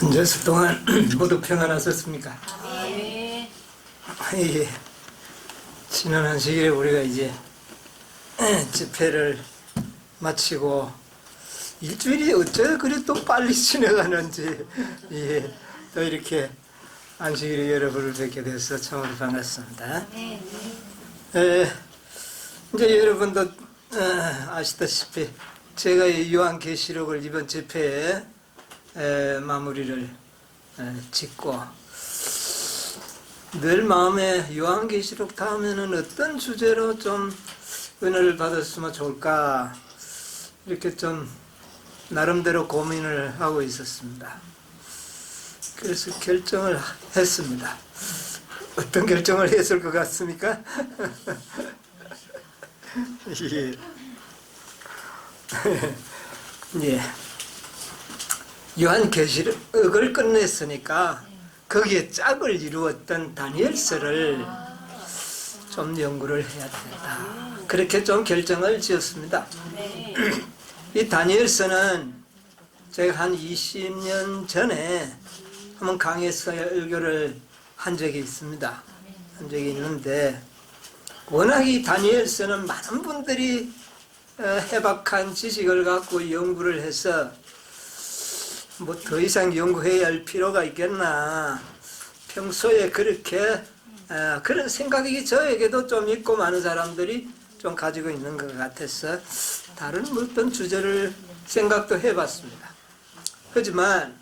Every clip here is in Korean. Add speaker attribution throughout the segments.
Speaker 1: 한 주일 동안 모두 평안하셨습니까?
Speaker 2: 네.
Speaker 1: 예. 지난 안식일에 우리가 이제 집회를 마치고 일주일이 어째 그리 또 빨리 지나가는지, 예. 또 이렇게 안식일에 여러분을 뵙게 돼서 참으로 반갑습니다. 이제 여러분도 아시다시피 제가 이 요한계시록을 이번 집회에 마무리를 짓고, 늘 마음에 요한계시록 다음에는 어떤 주제로 좀 은혜를 받았으면 좋을까, 이렇게 좀 나름대로 고민을 하고 있었습니다. 그래서 결정을 했습니다. 어떤 결정을 했을 것 같습니까? 예. 예. 요한계시록을 끝냈으니까 거기에 짝을 이루었던 다니엘서를 좀 연구를 해야 된다. 그렇게 좀 결정을 지었습니다. 이 다니엘서는 제가 한 20년 전에 한번 강의에서 설교를 한 적이 있습니다. 한 적이 있는데, 워낙 이 다니엘서는 많은 분들이 해박한 지식을 갖고 연구를 해서 뭐 더 이상 연구해야 할 필요가 있겠나, 평소에 그렇게 그런 생각이 저에게도 좀 있고 많은 사람들이 좀 가지고 있는 것 같아서 다른 어떤 주제를 생각도 해봤습니다. 하지만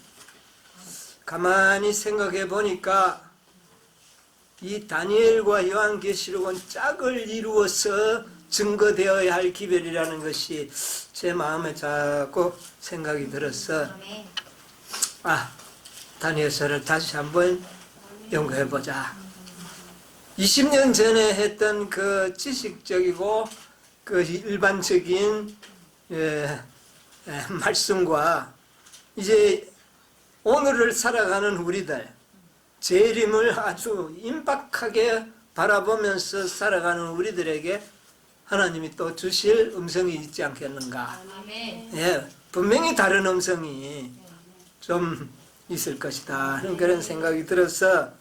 Speaker 1: 가만히 생각해 보니까 이 다니엘과 요한계시록은 짝을 이루어서 증거되어야 할 기별이라는 것이 제 마음에 자꾸 생각이 들어서, 다니엘서를 다시 한번 연구해보자. 20년 전에 했던 그 지식적이고 그 일반적인 말씀과 이제 오늘을 살아가는 우리들, 재림을 아주 임박하게 바라보면서 살아가는 우리들에게 하나님이 또 주실 음성이 있지 않겠는가. 예, 분명히 다른 음성이 좀 있을 것이다 하는 그런 생각이 들어서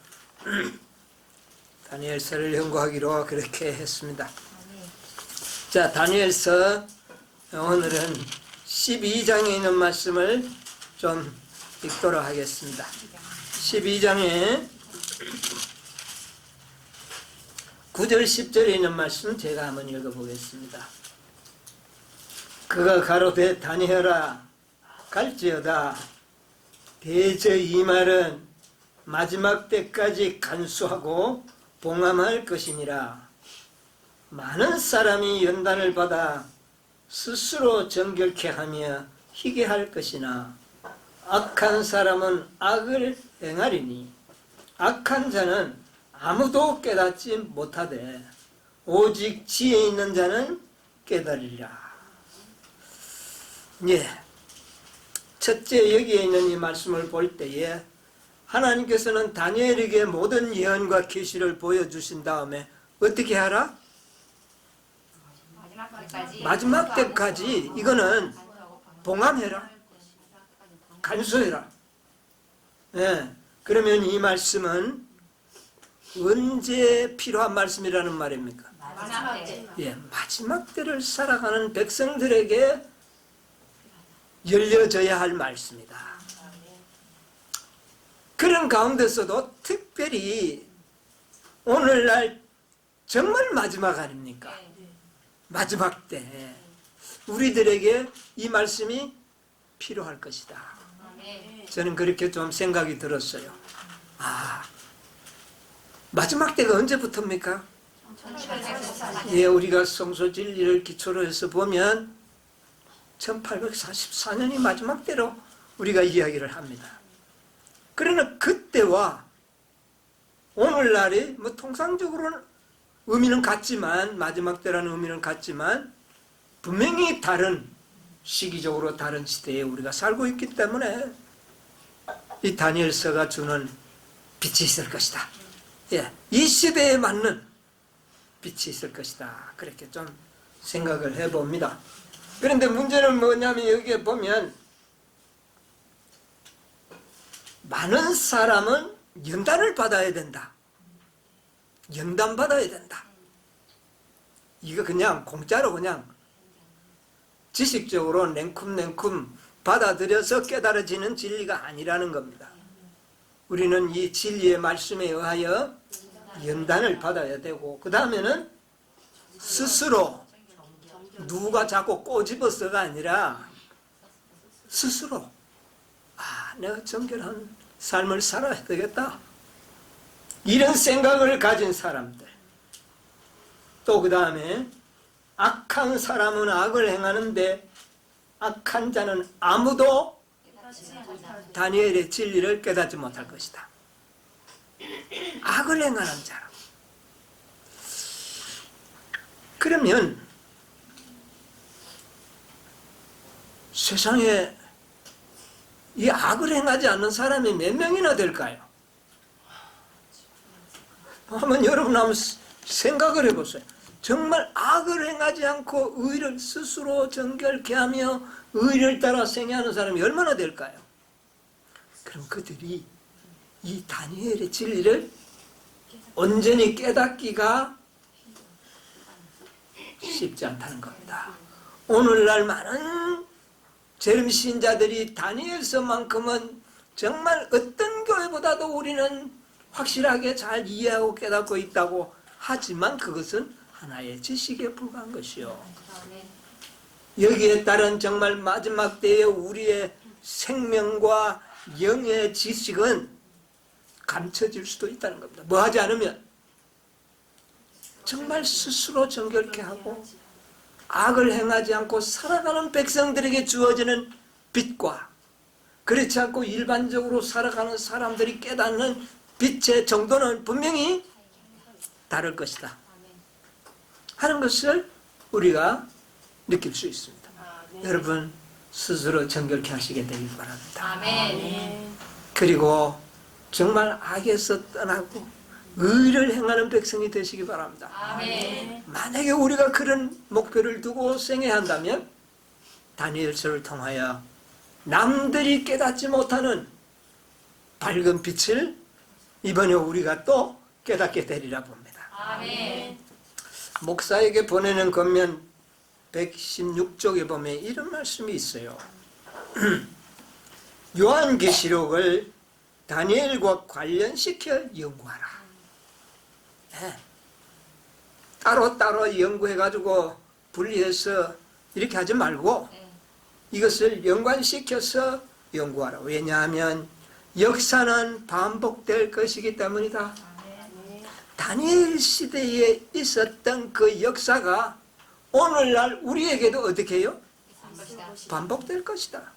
Speaker 1: 다니엘서를 연구하기로 그렇게 했습니다. 자, 다니엘서 오늘은 12장에 있는 말씀을 좀 읽도록 하겠습니다. 12장에 9절 10절에 있는 말씀 제가 한번 읽어보겠습니다. 그가 가로되 다니엘아 갈지어다, 대저 이 말은 마지막 때까지 간수하고 봉함할 것이니라. 많은 사람이 연단을 받아 스스로 정결케 하며 희게 할 것이나 악한 사람은 악을 행하리니 악한 자는 아무도 깨닫지 못하되 오직 지혜 있는 자는 깨달으리라. 예. 첫째, 여기에 있는 이 말씀을 볼 때에 하나님께서는 다니엘에게 모든 예언과 계시를 보여주신 다음에 어떻게 하라? 마지막 때까지 이거는 봉함해라, 간수해라. 예. 그러면 이 말씀은 언제 필요한 말씀이라는 말입니까?
Speaker 2: 마지막 때.
Speaker 1: 예, 마지막 때를 살아가는 백성들에게 열려져야 할 말씀이다. 그런 가운데서도 특별히 오늘날 정말 마지막 아닙니까? 마지막 때 우리들에게 이 말씀이 필요할 것이다. 저는 그렇게 좀 생각이 들었어요. 마지막 때가 언제부터입니까? 예, 우리가 성서 진리를 기초로 해서 보면 1844년이 마지막 때로 우리가 이야기를 합니다. 그러나 그때와 오늘날이 뭐 통상적으로는 의미는 같지만, 마지막 때라는 의미는 같지만 분명히 다른, 시기적으로 다른 시대에 우리가 살고 있기 때문에 이 다니엘서가 주는 빛이 있을 것이다. 예, 이 시대에 맞는 빛이 있을 것이다. 그렇게 좀 생각을 해봅니다. 그런데 문제는 뭐냐면 여기에 보면 많은 사람은 연단을 받아야 된다. 연단 받아야 된다. 이거 그냥 공짜로 그냥 지식적으로 냉큼 받아들여서 깨달아지는 진리가 아니라는 겁니다. 우리는 이 진리의 말씀에 의하여 연단을 받아야 되고, 그 다음에는 스스로 누가 자꾸 꼬집어서가 아니라 스스로 내가 정결한 삶을 살아야 되겠다, 이런 생각을 가진 사람들. 또 그 다음에 악한 사람은 악을 행하는데 악한 자는 아무도 다니엘의 진리를 깨닫지 못할 것이다. 악을 행하는 자라. 그러면 세상에 이 악을 행하지 않는 사람이 몇 명이나 될까요? 한번 여러분 한번 생각을 해보세요. 정말 악을 행하지 않고 의를 스스로 정결케 하며 의를 따라 생애하는 사람이 얼마나 될까요? 그럼 그들이 이 다니엘의 진리를 온전히 깨닫기가 쉽지 않다는 겁니다. 오늘날 많은 재림신자들이 다니엘서만큼은 정말 어떤 교회보다도 우리는 확실하게 잘 이해하고 깨닫고 있다고 하지만 그것은 하나의 지식에 불과한 것이요. 여기에 따른 정말 마지막 때의 우리의 생명과 영의 지식은 감춰질 수도 있다는 겁니다. 뭐 하지 않으면 정말 스스로 정결케 하고 악을 행하지 않고 살아가는 백성들에게 주어지는 빛과 그렇지 않고 일반적으로 살아가는 사람들이 깨닫는 빛의 정도는 분명히 다를 것이다 하는 것을 우리가 느낄 수 있습니다. 여러분 스스로 정결케 하시게 되길 바랍니다.
Speaker 2: 아멘.
Speaker 1: 그리고 정말 악에서 떠나고 의를 행하는 백성이 되시기 바랍니다.
Speaker 2: 아멘.
Speaker 1: 만약에 우리가 그런 목표를 두고 생애한다면 다니엘서를 통하여 남들이 깨닫지 못하는 밝은 빛을 이번에 우리가 또 깨닫게 되리라 봅니다.
Speaker 2: 아멘.
Speaker 1: 목사에게 보내는 권면 116쪽에 보면 이런 말씀이 있어요. 요한계시록을 다니엘과 관련시켜 연구하라. 네. 따로따로 연구해가지고 분리해서 이렇게 하지 말고 이것을 연관시켜서 연구하라. 왜냐하면 역사는 반복될 것이기 때문이다. 다니엘 시대에 있었던 그 역사가 오늘날 우리에게도 어떻게 해요? 반복될 것이다.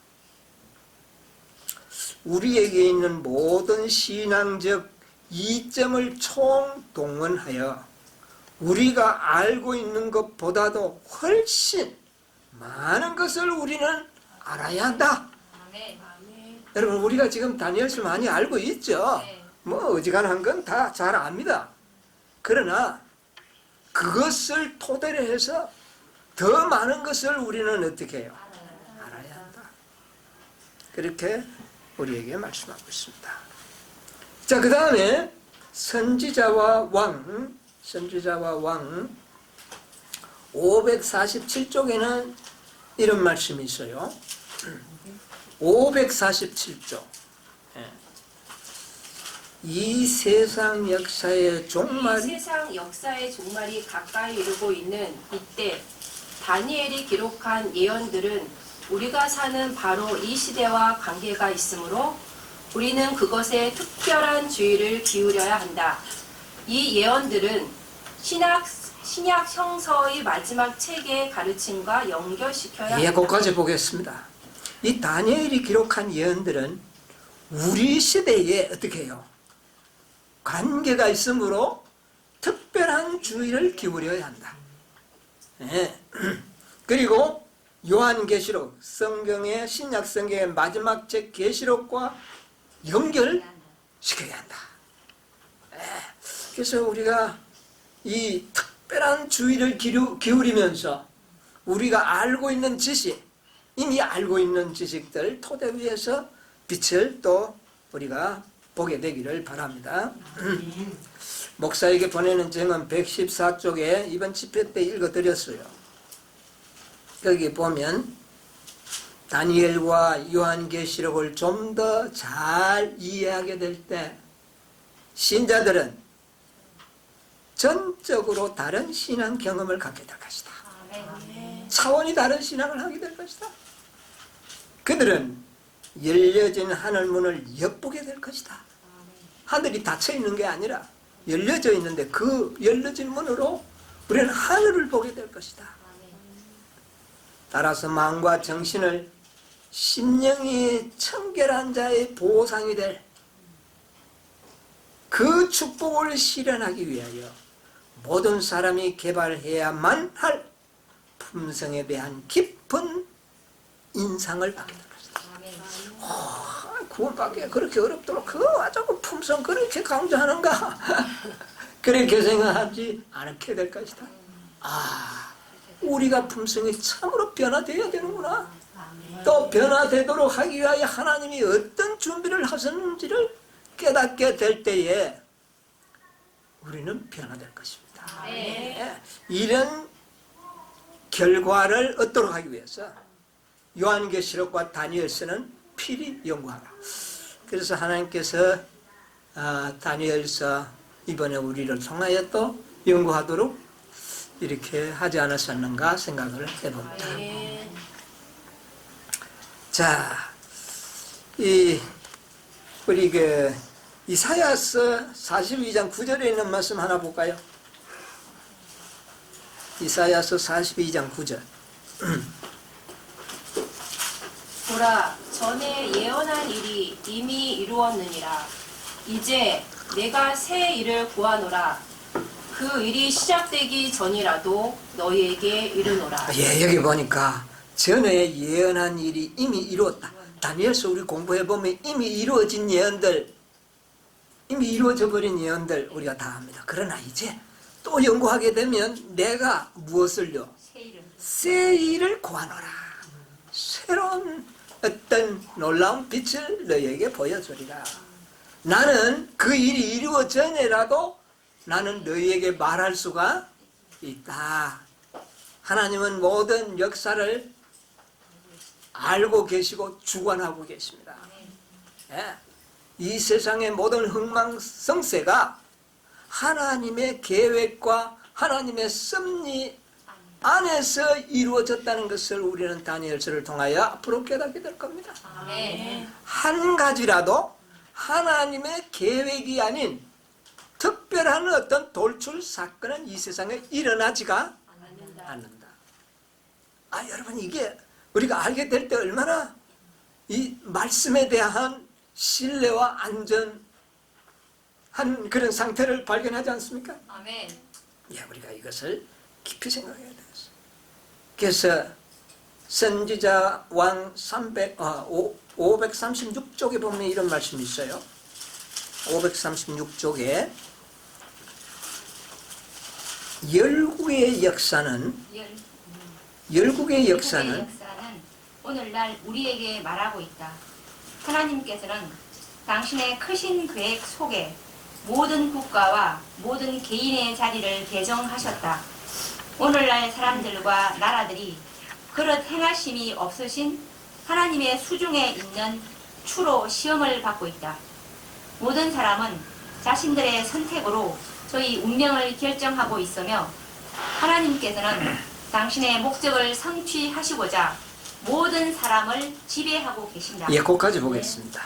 Speaker 1: 우리에게 있는 모든 신앙적 이점을 총동원하여 우리가 알고 있는 것보다도 훨씬 많은 것을 우리는 알아야 한다. 여러분 우리가 지금 다니엘서 많이 알고 있죠. 뭐 어지간한 건 다 잘 압니다. 그러나 그것을 토대로 해서 더 많은 것을 우리는 어떻게 해요? 알아야 한다. 그렇게 우리에게 말씀하고 있습니다. 자, 그 다음에 선지자와 왕 547쪽에는 이런 말씀이 있어요. 547쪽. 이 세상 역사의 종말이
Speaker 3: 세상 역사의 종말이 가까이 이르고 있는 이때 다니엘이 기록한 예언들은 우리가 사는 바로 이 시대와 관계가 있으므로 우리는 그것에 특별한 주의를 기울여야 한다. 이 예언들은 신약 성서의 마지막 책의 가르침과 연결시켜야 한다.
Speaker 1: 예, 거기까지 보겠습니다. 이 다니엘이 기록한 예언들은 우리 시대에 어떻게 해요? 관계가 있으므로 특별한 주의를 기울여야 한다. 네. 그리고 요한계시록, 성경의 신약 성경의 마지막 책 계시록과 연결시켜야 한다. 네. 그래서 우리가 이 특별한 주의를 기울이면서 우리가 알고 있는 지식, 이미 알고 있는 지식들 토대 위에서 빛을 또 우리가 보게 되기를 바랍니다. 목사에게 보내는 증언 114쪽에 이번 집회 때 읽어드렸어요. 여기 보면 다니엘과 요한계시록을 좀 더 잘 이해하게 될 때 신자들은 전적으로 다른 신앙 경험을 갖게 될 것이다. 차원이 다른 신앙을 하게 될 것이다. 그들은 열려진 하늘문을 엿보게 될 것이다. 하늘이 닫혀 있는 게 아니라 열려져 있는데 그 열려진 문으로 우리는 하늘을 보게 될 것이다. 따라서 마음과 정신을 심령이 청결한 자의 보상이 될 그 축복을 실현하기 위하여 모든 사람이 개발해야만 할 품성에 대한 깊은 인상을 받게 될 것이다. 구원받기가 그렇게 어렵도록 그거 자꾸 품성 그렇게 강조하는가? 그렇게 생각하지 않게 될 것이다. 우리가 품성이 참으로 변화되어야 되는구나. 또 변화되도록 하기 위하여 하나님이 어떤 준비를 하셨는지를 깨닫게 될 때에 우리는 변화될 것입니다. 이런 결과를 얻도록 하기 위해서 요한계시록과 다니엘서는 필히 연구하라. 그래서 하나님께서 다니엘서 이번에 우리를 통하여 또 연구하도록 이렇게 하지 않았었는가 생각을 해봅니다. 자, 우리 이사야서 42장 9절에 있는 말씀 하나 볼까요? 이사야서 42장 9절.
Speaker 3: 보라, 전에 예언한 일이 이미 이루었느니라. 이제 내가 새 일을 구하노라. 그 일이 시작되기 전이라도 너희에게 이르노라.
Speaker 1: 여기 보니까 전에 예언한 일이 이미 이루었다. 다니엘서 우리 공부해보면 이미 이루어진 예언들, 이미 이루어져 버린 예언들 우리가 다 합니다. 그러나 이제 또 연구하게 되면 내가 무엇을요? 새 일을 구하노라. 새로운 어떤 놀라운 빛을 너희에게 보여주리라. 나는 그 일이 이루어 전에라도 나는 너희에게 말할 수가 있다. 하나님은 모든 역사를 알고 계시고 주관하고 계십니다. 이 세상의 모든 흥망성쇠가 하나님의 계획과 하나님의 섭리 안에서 이루어졌다는 것을 우리는 다니엘서를 통하여 앞으로 깨닫게 될 겁니다. 한 가지라도 하나님의 계획이 아닌 특별한 어떤 돌출 사건은 이 세상에 일어나지가 않는다. 여러분, 이게 우리가 알게 될 때 얼마나 이 말씀에 대한 신뢰와 안전한 그런 상태를 발견하지 않습니까? 우리가 이것을 깊이 생각해야 되겠어요. 그래서 선지자 왕 536쪽에 보면 이런 말씀이 있어요. 536쪽에 열국의 역사는
Speaker 2: 오늘날 우리에게 말하고 있다. 하나님께서는 당신의 크신 계획 속에 모든 국가와 모든 개인의 자리를 배정하셨다. 오늘날 사람들과 나라들이 그릇 행하심이 없으신 하나님의 수중에 있는 추로 시험을 받고 있다. 모든 사람은 자신들의 선택으로 저희 운명을 결정하고 있으며 하나님께서는 당신의 목적을 성취하시고자 모든 사람을 지배하고 계신다.
Speaker 1: 거기까지 보겠습니다.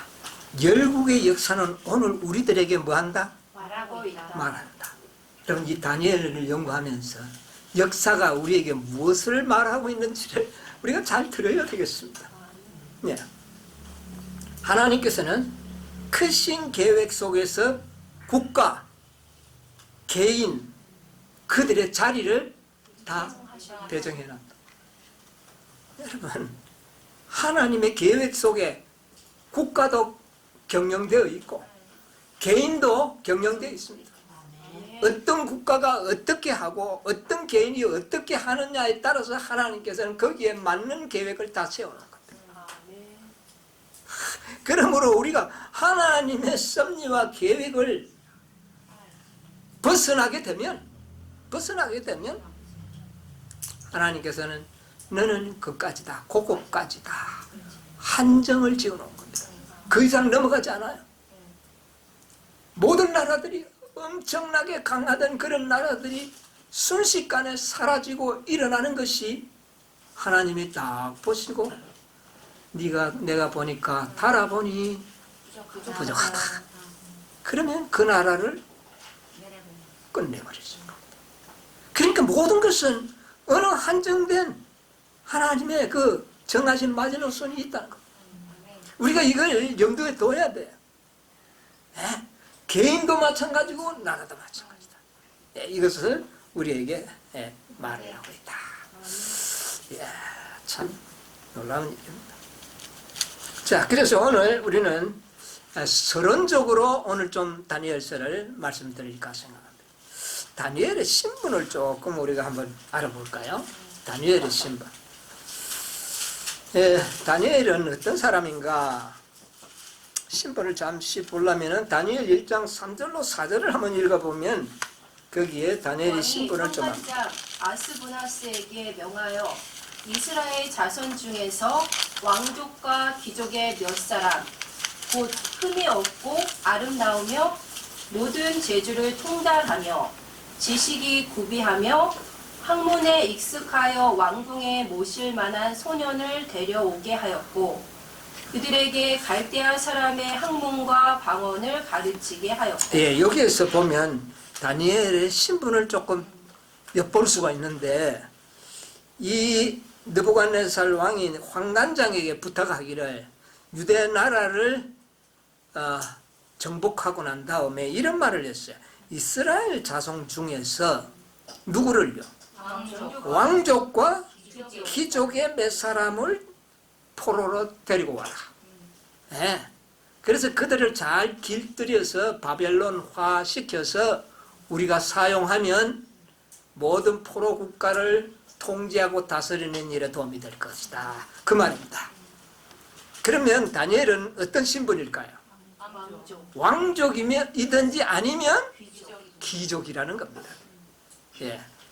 Speaker 1: 열국의 역사는 오늘 우리들에게 뭐한다?
Speaker 3: 말하고 있다.
Speaker 1: 말한다. 여러분, 이 다니엘을 연구하면서 역사가 우리에게 무엇을 말하고 있는지를 우리가 잘 들어야 되겠습니다. 하나님께서는 크신 계획 속에서 국가, 개인, 그들의 자리를 다 배정해놨다. 여러분, 하나님의 계획 속에 국가도 경영되어 있고 개인도 경영되어 있습니다. 어떤 국가가 어떻게 하고 어떤 개인이 어떻게 하느냐에 따라서 하나님께서는 거기에 맞는 계획을 다 세워놓은 겁니다. 그러므로 우리가 하나님의 섭리와 계획을 벗어나게 되면 하나님께서는 너는 그까지다, 그곳까지다 한정을 지어놓은 겁니다. 그 이상 넘어가지 않아요. 모든 나라들이 엄청나게 강하던 그런 나라들이 순식간에 사라지고 일어나는 것이 하나님이 딱 보시고 내가 보니까 달아보니 부족하다. 그러면 그 나라를 끝내버리죠. 그러니까 모든 것은 어느 한정된 하나님의 그 정하신 마지노선이 있다는 겁니다. 우리가 이걸 염두에 둬야 돼요. 개인도 마찬가지고 나라도 마찬가지다. 이것을 우리에게 말을 하고 있다. 참 놀라운 일입니다. 자, 그래서 오늘 우리는 서론적으로 오늘 좀 다니엘서를 말씀드릴까 생각합니다. 다니엘의 신분을 조금 우리가 한번 알아볼까요? 다니엘의 신분. 다니엘은 어떤 사람인가? 신분을 잠시 보려면 다니엘 1장 3절로 4절을 한번 읽어보면 거기에 다니엘의 신분을 좀
Speaker 3: 청관장 아스부나스에게 명하여 이스라엘 자손 중에서 왕족과 귀족의 몇 사람 곧 흠이 없고 아름다우며 모든 재주를 통달하며 지식이 구비하며 학문에 익숙하여 왕궁에 모실 만한 소년을 데려오게 하였고 그들에게 갈대아 사람의 학문과 방언을 가르치게 하였고.
Speaker 1: 여기에서 보면 다니엘의 신분을 조금 엿볼 수가 있는데 이 느부갓네살 왕이 황관장에게 부탁하기를 유대 나라를 정복하고 난 다음에 이런 말을 했어요. 이스라엘 자손 중에서 누구를요? 왕족과 귀족의 몇 사람을 포로로 데리고 와라. 그래서 그들을 잘 길들여서 바벨론화 시켜서 우리가 사용하면 모든 포로 국가를 통제하고 다스리는 일에 도움이 될 것이다. 그 말입니다. 그러면 다니엘은 어떤 신분일까요? 왕족이든지 아니면 귀족이라는 겁니다.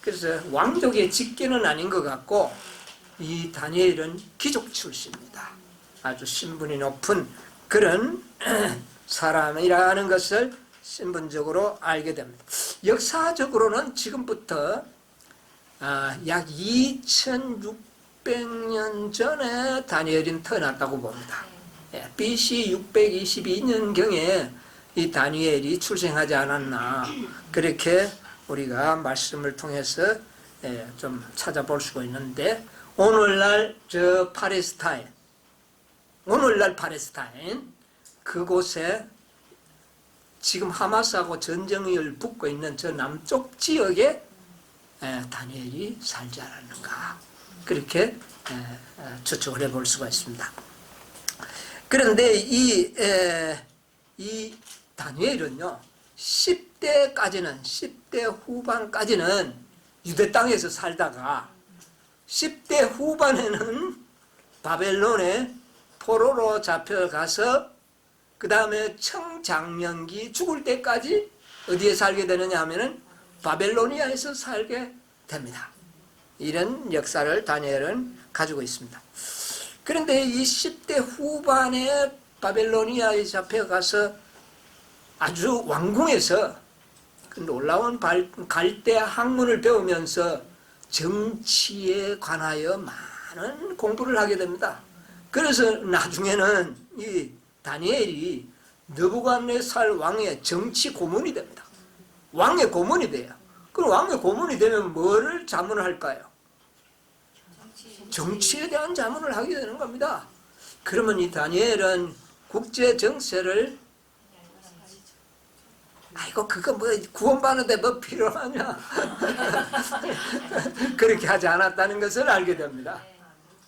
Speaker 1: 그래서 왕족의 직계는 아닌 것 같고 이 다니엘은 귀족 출신입니다. 아주 신분이 높은 그런 사람이라는 것을 신분적으로 알게 됩니다. 역사적으로는 지금부터 약 2600년 전에 다니엘이 태어났다고 봅니다. BC 622년경에 이 다니엘이 출생하지 않았나 그렇게 우리가 말씀을 통해서 좀 찾아볼 수가 있는데 오늘날 팔레스타인 그곳에 지금 하마스하고 전쟁을 붙고 있는 저 남쪽 지역에 다니엘이 살지 않았는가 그렇게 추측을 해볼 수가 있습니다. 그런데 이 다니엘은요 10대 후반까지는 유대 땅에서 살다가 10대 후반에는 바벨론에 포로로 잡혀가서 그 다음에 청장년기 죽을 때까지 어디에 살게 되느냐 하면은 바벨로니아에서 살게 됩니다. 이런 역사를 다니엘은 가지고 있습니다. 그런데 이 10대 후반에 바벨로니아에 잡혀가서 아주 왕궁에서 놀라운 갈대아 학문을 배우면서 정치에 관하여 많은 공부를 하게 됩니다. 그래서 나중에는 이 다니엘이 느부갓네살 왕의 정치 고문이 됩니다. 왕의 고문이 돼요. 그럼 왕의 고문이 되면 뭐를 자문을 할까요? 정치에 대한 자문을 하게 되는 겁니다. 그러면 이 다니엘은 국제 정세를 아이고 그거 뭐 구원받는데 뭐 필요하냐 그렇게 하지 않았다는 것을 알게 됩니다.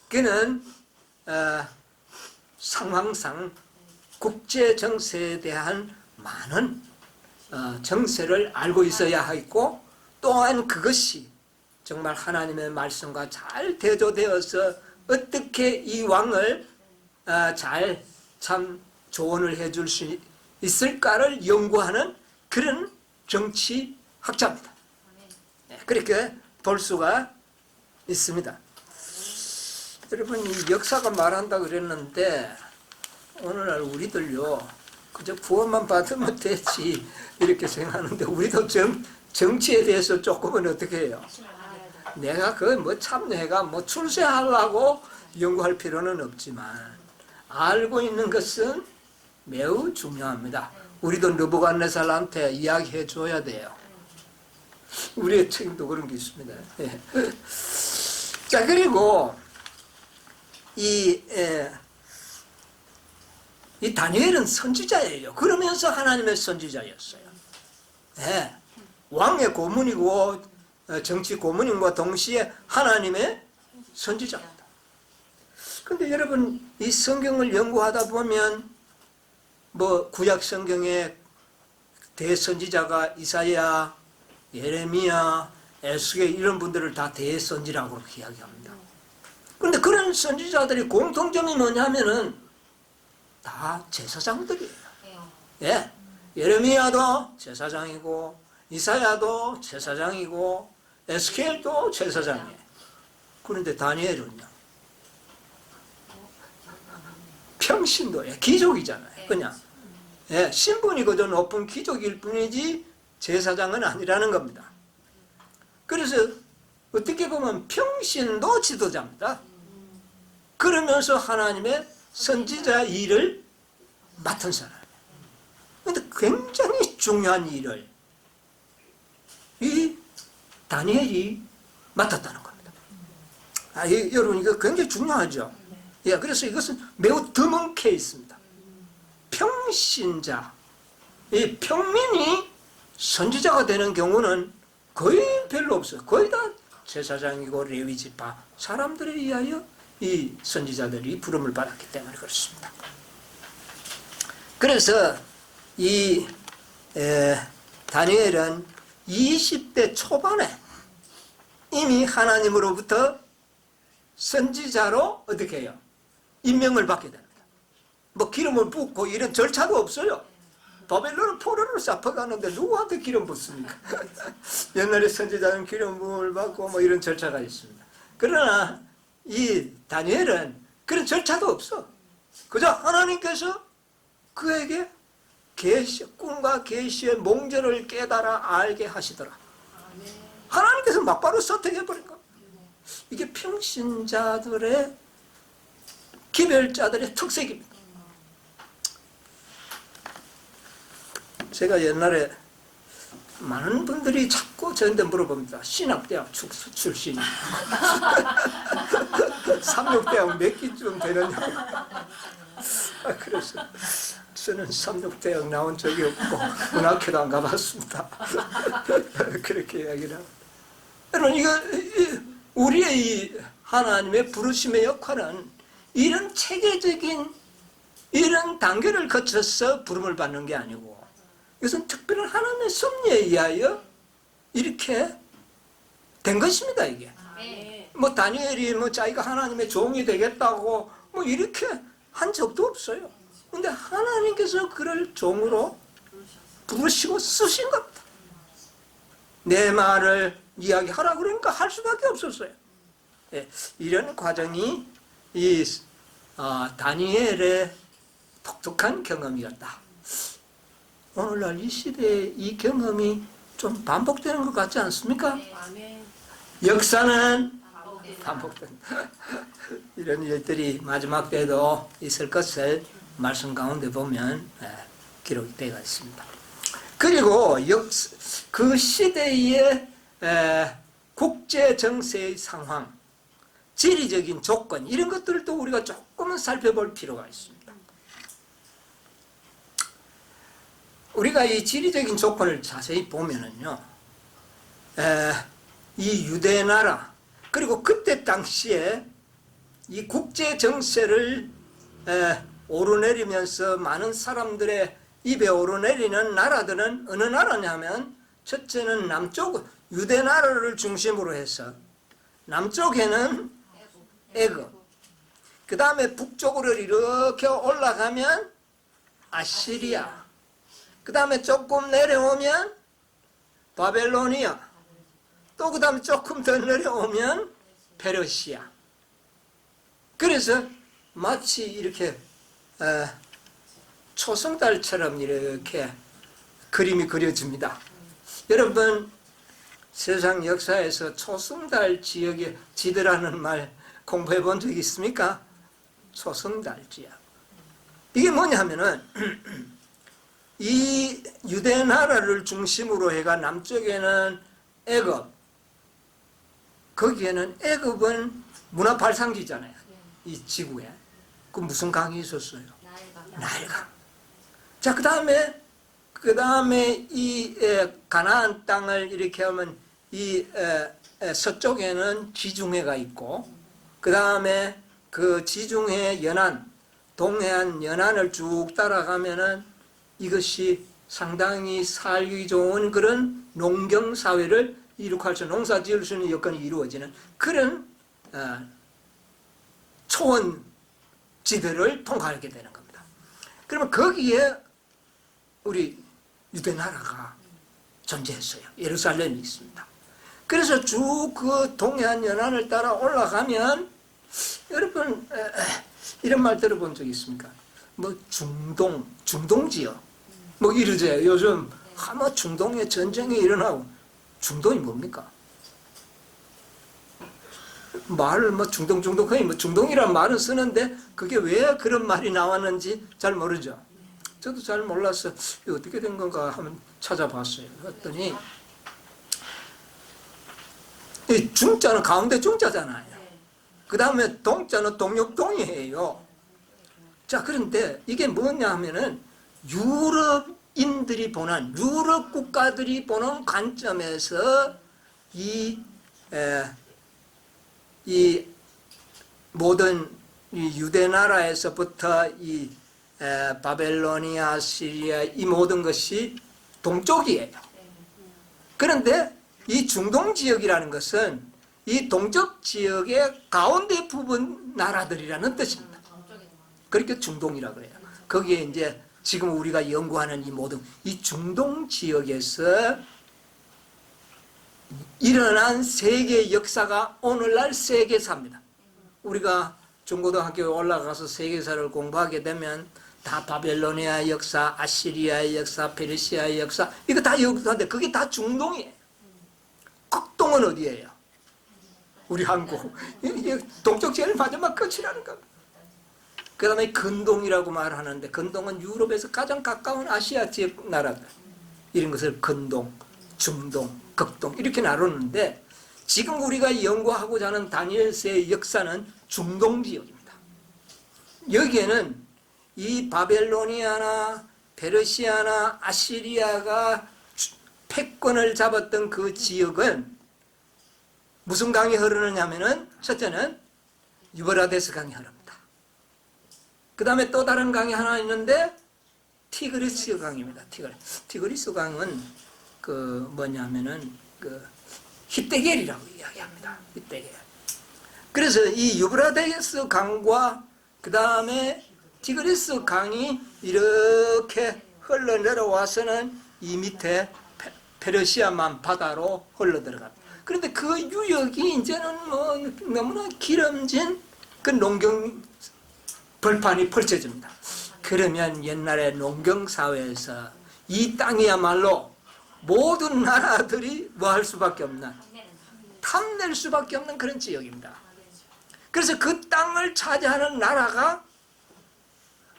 Speaker 1: 그는 상황상 국제 정세에 대한 많은 정세를 알고 있어야 하고 또한 그것이 정말 하나님의 말씀과 잘 대조되어서 어떻게 이 왕을 잘 참 조언을 해줄 수 있을까를 연구하는 그런 정치학자입니다. 네, 그렇게 볼 수가 있습니다. 여러분, 이 역사가 말한다 그랬는데 오늘날 우리들요 그저 구원만 받으면 되지 이렇게 생각하는데, 우리도 정치에 대해서 조금은 어떻게 해요? 내가 그 뭐 참내가 뭐 출세하려고 연구할 필요는 없지만 알고 있는 것은 매우 중요합니다. 우리도 느부갓네살한테 이야기해 줘야 돼요. 우리의 책임도 그런 게 있습니다. 예. 자, 그리고 이 다니엘은 선지자예요. 그러면서 하나님의 선지자였어요. 예. 왕의 고문이고 정치 고문인과 동시에 하나님의 선지자입니다. 그런데 여러분, 이 성경을 연구하다 보면 뭐 구약 성경의 대선지자가 이사야, 예레미야, 에스겔 이런 분들을 다 대선지라고 그렇게 이야기합니다. 그런데 그런 선지자들이 공통점이 뭐냐면은 다 제사장들이에요. 예, 예레미야도 제사장이고 이사야도 제사장이고 에스겔도 제사장이에요. 그런데 다니엘은요 평신도예요. 귀족이잖아요. 그냥 예, 신분이 그저 높은 귀족일 뿐이지 제사장은 아니라는 겁니다. 그래서 어떻게 보면 평신도 지도자입니다. 그러면서 하나님의 선지자 일을 맡은 사람이에요. 그런데 굉장히 중요한 일을 이 다니엘이 맡았다는 겁니다. 여러분, 이거 굉장히 중요하죠. 예, 그래서 이것은 매우 드문 케이스입니다. 평신자, 이 평민이 선지자가 되는 경우는 거의 별로 없어요. 거의 다 제사장이고 레위 지파 사람들에 의하여 이 선지자들이 부름을 받았기 때문에 그렇습니다. 그래서 이 다니엘은 20대 초반에 이미 하나님으로부터 선지자로 어떻게 해요? 임명을 받게 됩니다. 뭐 기름을 붓고 이런 절차도 없어요. 바벨론은 포로를 잡혀가는데 누구한테 기름 붓습니까? 옛날에 선지자는 기름을 받고 뭐 이런 절차가 있습니다. 그러나 이 다니엘은 그런 절차도 없어. 그저 하나님께서 그에게 꿈과 계시의 몽절을 깨달아 알게 하시더라. 하나님께서 막바로 선택해버린 겁니다. 이게 평신자들의 기별자들의 특색입니다. 제가 옛날에 많은 분들이 자꾸 저한테 물어봅니다. 신학대학 출신이 삼육대학 몇 기쯤 되느냐고. 그래서 저는 삼육대학 나온 적이 없고 문학회도 안 가봤습니다. 그렇게 이야기를 합니다. 여러분, 이거 우리의 이 하나님의 부르심의 역할은 이런 체계적인 이런 단계를 거쳐서 부름을 받는 게 아니고, 이것은 특별한 하나님의 섭리에 의하여 이렇게 된 것입니다. 이게 뭐 다니엘이 뭐 자기가 하나님의 종이 되겠다고 뭐 이렇게 한 적도 없어요. 근데 하나님께서 그를 종으로 부르시고 쓰신 겁니다. 내 말을 이야기하라 그러니까 할 수밖에 없었어요. 예, 이런 과정이 이 다니엘의 독특한 경험이었다. 오늘날 이 시대에 이 경험이 좀 반복되는 것 같지 않습니까? 역사는 반복된다. 이런 일들이 마지막 때도 있을 것을 말씀 가운데 보면 기록이 되어 있습니다. 그리고 그 시대의 국제 정세의 상황, 지리적인 조건 이런 것들도 우리가 조금은 살펴볼 필요가 있습니다. 우리가 이 지리적인 조건을 자세히 보면은요, 이 유대 나라 그리고 그때 당시에 이 국제 정세를 오르내리면서 많은 사람들의 입에 오르내리는 나라들은 어느 나라냐면, 첫째는 남쪽 유대 나라를 중심으로 해서 남쪽에는 애굽, 그 다음에 북쪽으로 이렇게 올라가면 아시리아, 그 다음에 조금 내려오면 바벨로니아, 또 그 다음에 조금 더 내려오면 페르시아. 그래서 마치 이렇게 초승달처럼 이렇게 그림이 그려집니다. 여러분, 세상 역사에서 초승달 지역에 지대라는 말 공부해 본 적 있습니까? 초승달 지역. 이게 뭐냐면은 이 유대 나라를 중심으로 해가 남쪽에는 애굽, 거기에는 애굽은 문화 발상지잖아요. 이 지구에. 그 무슨 강이 있었어요? 나일강. 자, 그 다음에 이 가나안 땅을 이렇게 하면 이 서쪽에는 지중해가 있고, 그 다음에 그 지중해 연안, 동해안 연안을 쭉 따라가면은 이것이 상당히 살기 좋은 그런 농경 사회를 이룩할 수, 농사 지을 수 있는 여건이 이루어지는 그런 초원 지대를 통과하게 되는 겁니다. 그러면 거기에 우리 유대 나라가 존재했어요. 예루살렘이 있습니다. 그래서 쭉 그 동해안 연안을 따라 올라가면, 여러분 이런 말 들어본 적 있습니까? 뭐 중동 지역 뭐 이러죠. 요즘 뭐 중동에 전쟁이 일어나고. 중동이 뭡니까? 말을 뭐 중동 거의 뭐 중동이란 말은 쓰는데 그게 왜 그런 말이 나왔는지 잘 모르죠. 저도 잘 몰라서 이게 어떻게 된 건가 하면 찾아봤어요. 그랬더니 이 중자는 가운데 중자잖아요. 그 다음에 동자는 동역동이에요. 자, 그런데 이게 뭐냐 하면은 유럽인들이 보는, 유럽 국가들이 보는 관점에서 이 모든 이 유대 나라에서부터 이 바벨로니아, 시리아 이 모든 것이 동쪽이에요. 그런데 이 중동 지역이라는 것은 이 동쪽 지역의 가운데 부분 나라들이라는 뜻입니다. 그렇게 중동이라고 그래요. 거기에 이제 지금 우리가 연구하는 이 모든 이 중동 지역에서 일어난 세계 역사가 오늘날 세계사입니다. 우리가 중고등학교에 올라가서 세계사를 공부하게 되면 다 바벨로니아 역사, 아시리아의 역사, 페르시아의 역사, 이거 다 역사인데 그게 다 중동이에요. 극동은 어디예요? 우리 한국. 동쪽 제일 마지막 끝이라는 겁니다. 그 다음에 근동이라고 말하는데, 근동은 유럽에서 가장 가까운 아시아 지역 나라들. 이런 것을 근동, 중동, 극동 이렇게 나누는데, 지금 우리가 연구하고자 하는 다니엘서의 역사는 중동 지역입니다. 여기에는 이 바벨로니아나 페르시아나 아시리아가 패권을 잡았던 그 지역은 무슨 강이 흐르느냐 하면은, 첫째는 유브라데스 강이 흐릅니다. 그 다음에 또 다른 강이 하나 있는데 티그리스 강입니다. 티그리스 강은 그 뭐냐면은 그 히데겔이라고 이야기합니다. 히데겔. 그래서 이 유브라데스 강과 그 다음에 티그리스 강이 이렇게 흘러 내려와서는 이 밑에 페르시아만 바다로 흘러 들어갑니다. 그런데 그 유역이 이제는 뭐 너무나 기름진 그 농경 벌판이 펼쳐집니다. 그러면 옛날에 농경사회에서 이 땅이야말로 모든 나라들이 뭐 할 수밖에 없는, 탐낼 수밖에 없는 그런 지역입니다. 그래서 그 땅을 차지하는 나라가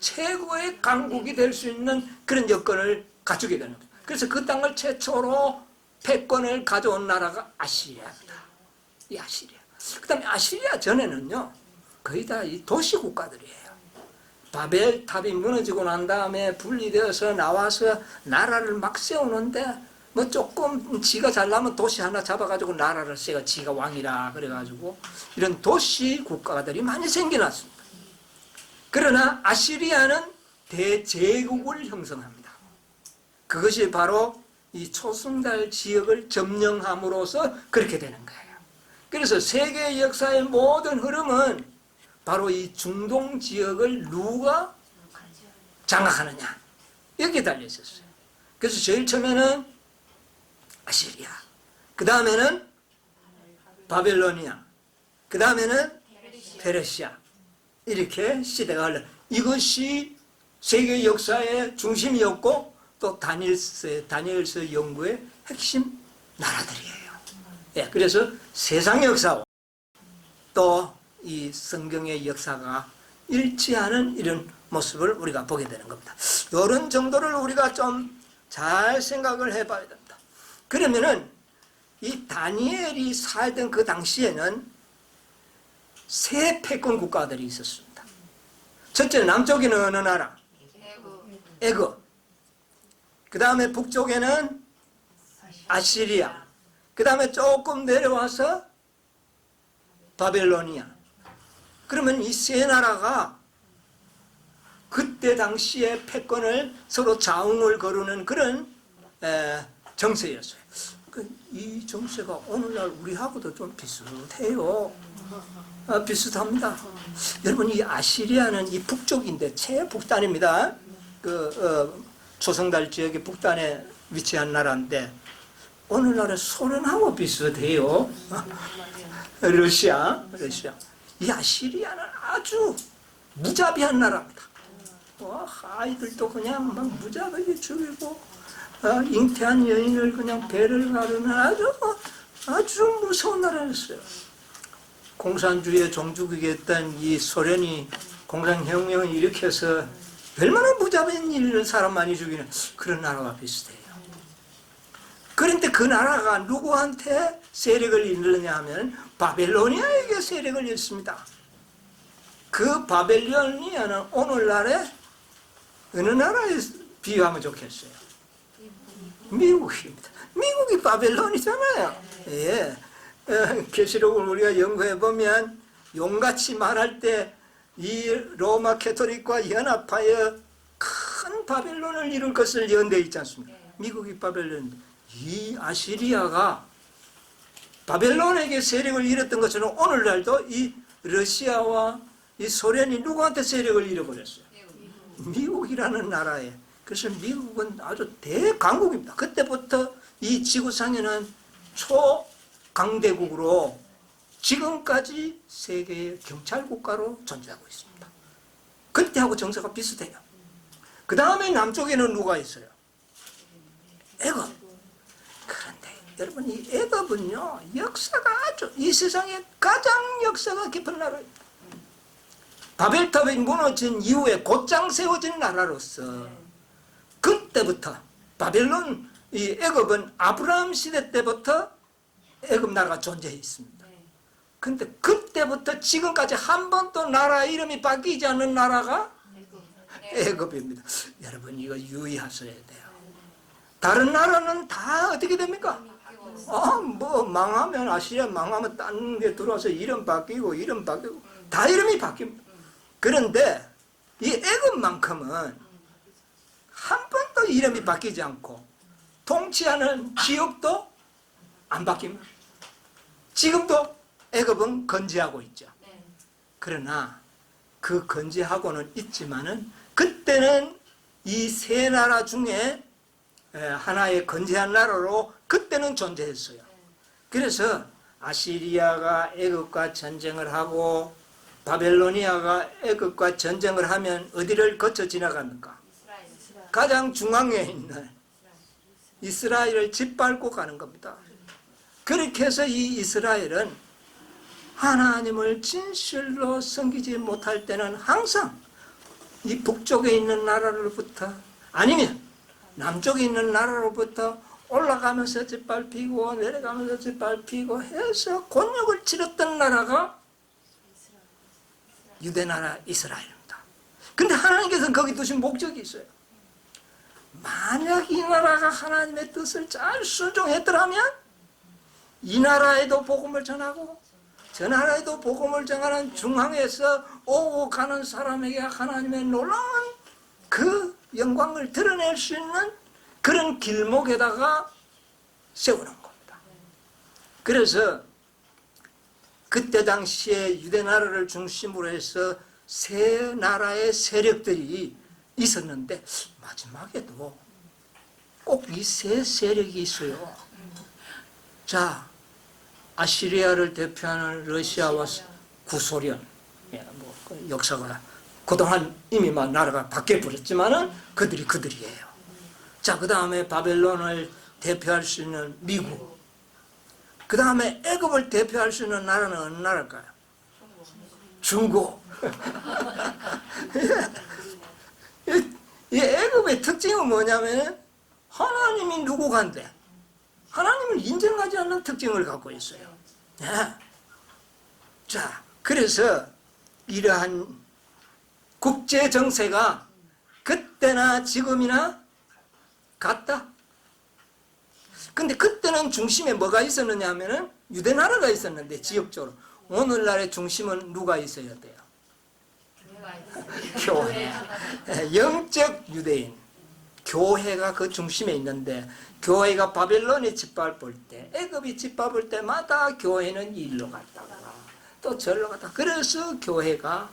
Speaker 1: 최고의 강국이 될 수 있는 그런 여건을 갖추게 되는 거예요. 그래서 그 땅을 최초로 패권을 가져온 나라가 아시리아입니다. 이 아시리아. 그 다음에 아시리아 전에는요, 거의 다 이 도시 국가들이에요. 바벨탑이 무너지고 난 다음에 분리되어서 나와서 나라를 막 세우는데, 뭐 조금 지가 잘나면 도시 하나 잡아가지고 나라를 세가 지가 왕이라 그래가지고 이런 도시 국가들이 많이 생겨났습니다. 그러나 아시리아는 대제국을 형성합니다. 그것이 바로 이 초승달 지역을 점령함으로써 그렇게 되는 거예요. 그래서 세계 역사의 모든 흐름은 바로 이 중동 지역을 누가 장악하느냐 여기에 달려 있었어요. 그래서 제일 처음에는 아시리아, 그 다음에는 바벨로니아, 그 다음에는 페르시아, 이렇게 시대가 흘러. 이것이 세계 역사의 중심이었고 또 다니엘서 연구의 핵심 나라들이에요. 예, 그래서 세상 역사와 또 이 성경의 역사가 일치하는 이런 모습을 우리가 보게 되는 겁니다. 이런 정도를 우리가 좀 잘 생각을 해봐야 됩니다. 그러면은 이 다니엘이 살던 그 당시에는 세 패권 국가들이 있었습니다. 첫째, 남쪽에는 어느 나라? 애굽. 그 다음에 북쪽에는 아시리아. 그 다음에 조금 내려와서 바벨로니아. 그러면 이 세 나라가 그때 당시에 패권을 서로 좌웅을 거르는 그런 정세였어요. 이 정세가 오늘날 우리하고도 좀 비슷해요. 비슷합니다. 여러분, 이 아시리아는 이 북쪽인데 최북단입니다. 초승달 지역의 북단에 위치한 나라인데 오늘날의 소련하고 비슷해요. 러시아. 이 아시리아는 아주 무자비한 나라입니다. 아이들도 그냥 막 무자비하게 죽이고 잉태한 여인을 그냥 배를 가르는 아주 무서운 나라였어요. 공산주의에 종주국이었던 이 소련이 공산혁명을 일으켜서 얼마나 무자비한 일을 사람 많이 죽이는 그런 나라가 비슷해요. 그런데 그 나라가 누구한테 세력을 잃느냐 하면 바벨로니아에게 세력을 잃습니다. 그 바벨로니아는 오늘날의 어느 나라에 비유하면 좋겠어요? 미국입니다. 미국이 바벨론이잖아요. 예. 계시록을 우리가 연구해보면 용같이 말할 때 이 로마 캐토릭과 연합하여 큰 바벨론을 이룰 것을 예언되어 있지 않습니까? 미국이 바벨론. 이 아시리아가 바벨론에게 세력을 잃었던 것처럼 오늘날도 이 러시아와 이 소련이 누구한테 세력을 잃어버렸어요? 미국이라는 나라에. 그래서 미국은 아주 대강국입니다. 그때부터 이 지구상에는 초강대국으로 지금까지 세계의 경찰국가로 존재하고 있습니다. 그때하고 정서가 비슷해요. 그 다음에 남쪽에는 누가 있어요? 애굽. 그런데 여러분, 이 애굽은요, 역사가 아주 이 세상에 가장 역사가 깊은 나라입니다. 바벨탑이 무너진 이후에 곧장 세워진 나라로서 그때부터 바벨론, 이 애굽은 아브라함 시대 때부터 애굽 나라가 존재해 있습니다. 근데 그때부터 지금까지 한 번도 나라 이름이 바뀌지 않는 나라가 애굽입니다. 여러분, 이거 유의하셔야 돼요. 다른 나라는 다 어떻게 됩니까? 뭐 망하면 아시리아 망하면 딴 데 들어와서 이름 바뀌고 다 이름이 바뀝니다. 그런데 이 애굽만큼은 한 번도 이름이 바뀌지 않고 통치하는 지역도 안 바뀝니다. 지금도 애굽은 건재하고 있죠. 그러나 그 건재하고는 있지만은 그때는 이 세 나라 중에 하나의 건재한 나라로 그때는 존재했어요. 그래서 아시리아가 애굽과 전쟁을 하고 바벨로니아가 애굽과 전쟁을 하면 어디를 거쳐 지나갑니까? 가장 중앙에 있는 이스라엘을 짓밟고 가는 겁니다. 그렇게 해서 이 이스라엘은 하나님을 진실로 섬기지 못할 때는 항상 이 북쪽에 있는 나라로부터 아니면 남쪽에 있는 나라로부터 올라가면서 짓밟히고 내려가면서 짓밟히고 해서 곤욕을 치렀던 나라가 유대나라 이스라엘입니다. 근데 하나님께서는 거기 두신 목적이 있어요. 만약 이 나라가 하나님의 뜻을 잘 순종했더라면 이 나라에도 복음을 전하고 저 나라에도 복음을 전하는 중앙에서 오고 가는 사람에게 하나님의 놀라운 그 영광을 드러낼 수 있는 그런 길목에다가 세우는 겁니다. 그래서 그때 당시에 유대 나라를 중심으로 해서 세 나라의 세력들이 있었는데 마지막에도 꼭 이 세 세력이 있어요. 자, 아시리아를 대표하는 러시아와 구소련, 그 역사가 그동안 이미 막 나라가 바뀌어 버렸지만은 그들이에요. 자, 그 다음에 바벨론을 대표할 수 있는 미국, 그 다음에 애굽을 대표할 수 있는 나라는 어느 나라일까요? 중국. 이 애굽의 특징은 뭐냐면 하나님이 누구간데 하나님을 인정하지 않는 특징을 갖고 있어요. 네. 자, 그래서 이러한 국제 정세가 그때나 지금이나 같다. 근데 그때는 중심에 뭐가 있었느냐 하면은 유대 나라가 있었는데 지역적으로 오늘날의 중심은 누가 있어야 돼요? 교회. 영적 유대인. 교회가 그 중심에 있는데 교회가 바벨론이 짓밟을 때 애굽이 짓밟을 때마다 교회는 일로 갔다가 또 절로 갔다. 그래서 교회가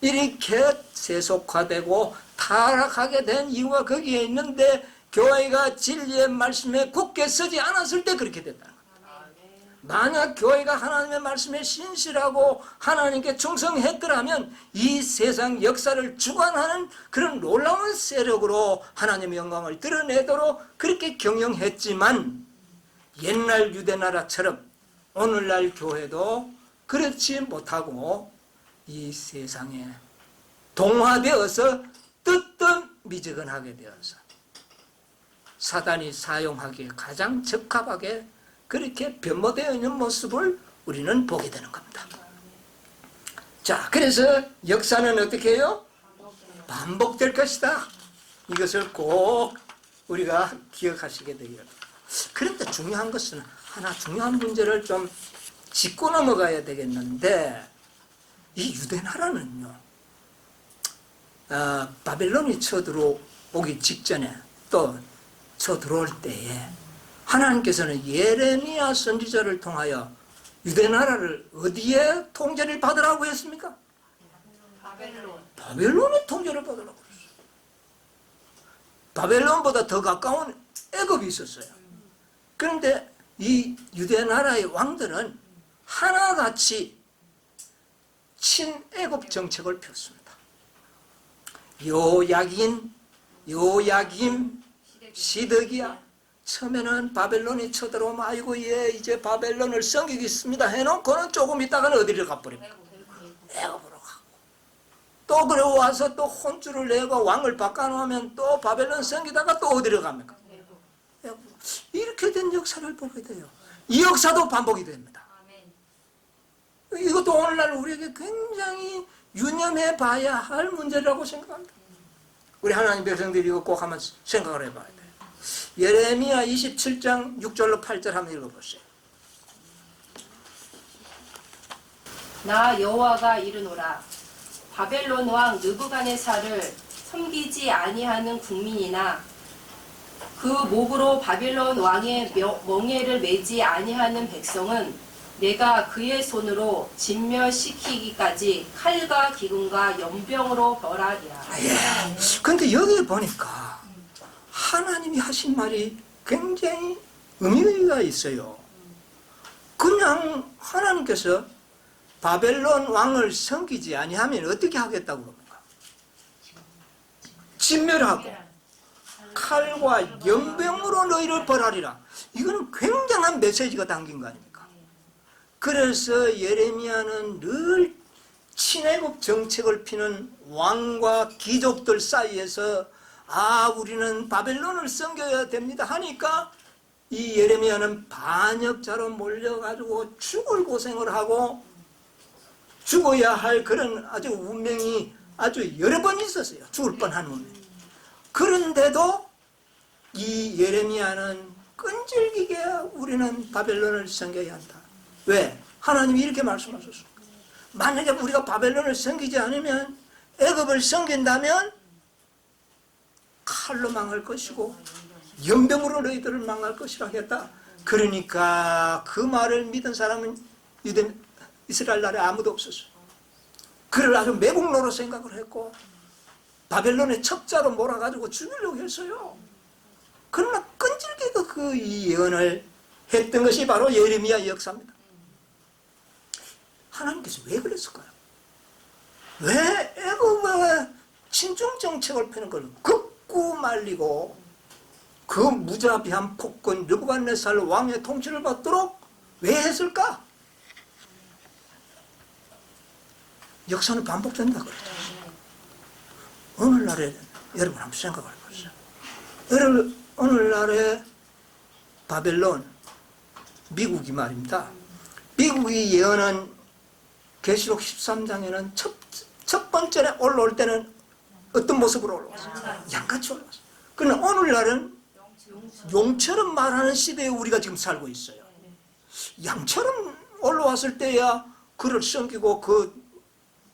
Speaker 1: 이렇게 세속화되고 타락하게 된 이유가 거기에 있는데 교회가 진리의 말씀에 굳게 서지 않았을 때 그렇게 됐다. 만약 교회가 하나님의 말씀에 신실하고 하나님께 충성했더라면 이 세상 역사를 주관하는 그런 놀라운 세력으로 하나님의 영광을 드러내도록 그렇게 경영했지만 옛날 유대나라처럼 오늘날 교회도 그렇지 못하고 이 세상에 동화되어서 뜨뜻미지근하게 되어서 사단이 사용하기에 가장 적합하게 그렇게 변모되어 있는 모습을 우리는 보게 되는 겁니다. 자, 그래서 역사는 어떻게 해요? 반복될 것이다. 이것을 꼭 우리가 기억하시게 되기를. 그런데 중요한 것은 하나 중요한 문제를 좀 짚고 넘어가야 되겠는데 이 유대나라는요. 바벨론이 쳐들어오기 직전에 또 쳐들어올 때에 하나님께서는 예레미야 선지자를 통하여 유대나라를 어디에 통제를 받으라고 했습니까? 바벨론의 통제를 받으라고 했어요. 바벨론보다 더 가까운 애굽이 있었어요. 그런데 이 유대나라의 왕들은 하나같이 친애굽 정책을 폈습니다. 요야김, 시드기야. 처음에는 바벨론이 쳐들어오면 아이고 예 이제 바벨론을 섬기겠습니다 해놓고는 조금 있다가는 어디를 가버립니까? 애굽으로 가고 또 그래 와서 또 혼쭐을 내고 왕을 바꿔놓으면 또 바벨론 섬기다가 또 어디로 갑니까? 애굽. 이렇게 된 역사를 보게 돼요. 이 역사도 반복이 됩니다. 이것도 오늘날 우리에게 굉장히 유념해 봐야 할 문제라고 생각합니다. 우리 하나님 백성들이 이거 꼭 한번 생각을 해봐야 돼요. 예레미야 27장 6절로 8절 한번 읽어보세요.
Speaker 3: 나 여호와가 이르노라. 바벨론 왕 느부갓네살을 섬기지 아니하는 국민이나 그 목으로 바벨론 왕의 멍에를 매지 아니하는 백성은 내가 그의 손으로 진멸시키기까지 칼과 기근과 연병으로 벌하리라.
Speaker 1: 근데 여기 보니까 하나님이 하신 말이 굉장히 의미가 있어요. 그냥 하나님께서 바벨론 왕을 섬기지 아니하면 어떻게 하겠다고 그럽니까? 진멸하고 칼과 연병으로 너희를 벌하리라. 이거는 굉장한 메시지가 담긴 거 아닙니까? 그래서 예레미야는 늘 친애국 정책을 피는 왕과 귀족들 사이에서 우리는 바벨론을 섬겨야 됩니다 하니까 이 예레미야는 반역자로 몰려가지고 죽을 고생을 하고 죽어야 할 그런 아주 운명이 아주 여러 번 있었어요. 죽을 뻔한 운명. 그런데도 이 예레미야는 끈질기게 우리는 바벨론을 섬겨야 한다. 왜? 하나님이 이렇게 말씀하셨습니다. 만약에 우리가 바벨론을 섬기지 않으면 애굽을 섬긴다면 칼로 망할 것이고 연병으로 너희들을 망할 것이라 했다. 그러니까 그 말을 믿은 사람은 이스라엘 나라에 아무도 없었어요. 그를 아주 매국노로 생각을 했고 바벨론의 첩자로 몰아가지고 죽이려고 했어요. 그러나 끈질기게 그 예언을 했던 것이 바로 예레미야 역사입니다. 하나님께서 왜 그랬을까요? 왜 애굽의 친중 정책을 펴는 걸 극구 말리고 그 무자비한 폭군 느부갓네살 왕의 통치를 받도록 왜 했을까? 역사는 반복된다 그랬죠. 오늘날에 여러분 한번 생각을 해보세요. 오늘날에 바벨론, 미국이 말입니다. 미국이 예언한 계시록 13장에는 첫 번째 올라올 때는 어떤 모습으로 올라왔어요? 양같이 올라왔어요. 그러나 오늘날은 용처럼 말하는 시대에 우리가 지금 살고 있어요. 양처럼 올라왔을 때야 그를 섬기고 그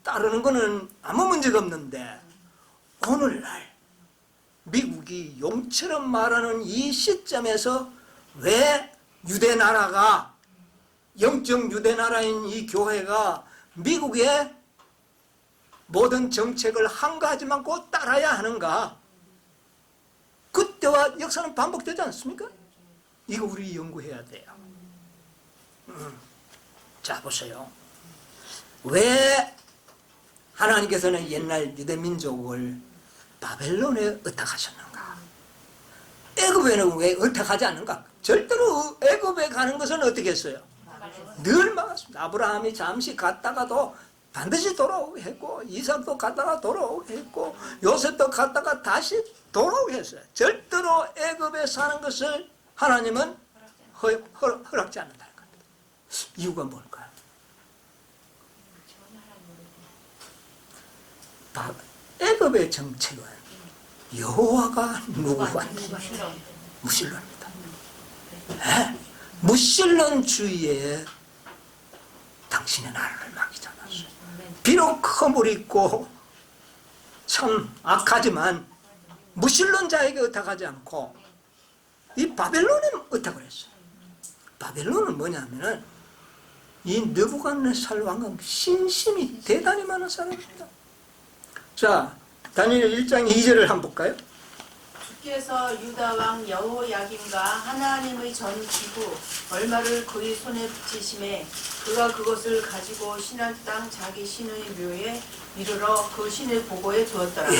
Speaker 1: 따르는 거는 아무 문제가 없는데 오늘날 미국이 용처럼 말하는 이 시점에서 왜 유대 나라가 영적 유대 나라인 이 교회가 미국의 모든 정책을 한 가지만 꼭 따라야 하는가? 그때와 역사는 반복되지 않습니까? 이거 우리 연구해야 돼요. 자 보세요. 왜 하나님께서는 옛날 유대 민족을 바벨론에 의탁하셨는가? 애굽에는 왜 의탁하지 않는가? 절대로 애굽에 가는 것은 어떻게 했어요? 늘 막았습니다. 아브라함이 잠시 갔다가도 반드시 돌아오게 했고 이삭도 갔다가 돌아오게 했고 요셉도 갔다가 다시 돌아오게 했어요. 절대로 애굽에 사는 것을 하나님은 허락지 않는다는 겁니다. 이유가 뭘까요? 애굽의 정책은 여호와가 누구한테 무신론입니다. 네? 무신론주의에 당신의 나라를 맡기지 않았어요. 비록 허물이 있고 참 악하지만 무신론자에게 의탁하지 않고 이 바벨론에 의탁을 했어요. 바벨론은 뭐냐면은 이 느부갓네살 왕은 신심이 대단히 많은 사람입니다. 자, 다니엘 1장 2절을 한번 볼까요?
Speaker 4: 주께서 유다 왕 여호야김과 하나님의 전 기구 얼마를 그의 손에 붙이심에 그가 그것을 가지고 신할 땅 자기 신의 묘에 이르러 그 신의 보고에 두었더라.
Speaker 1: 예,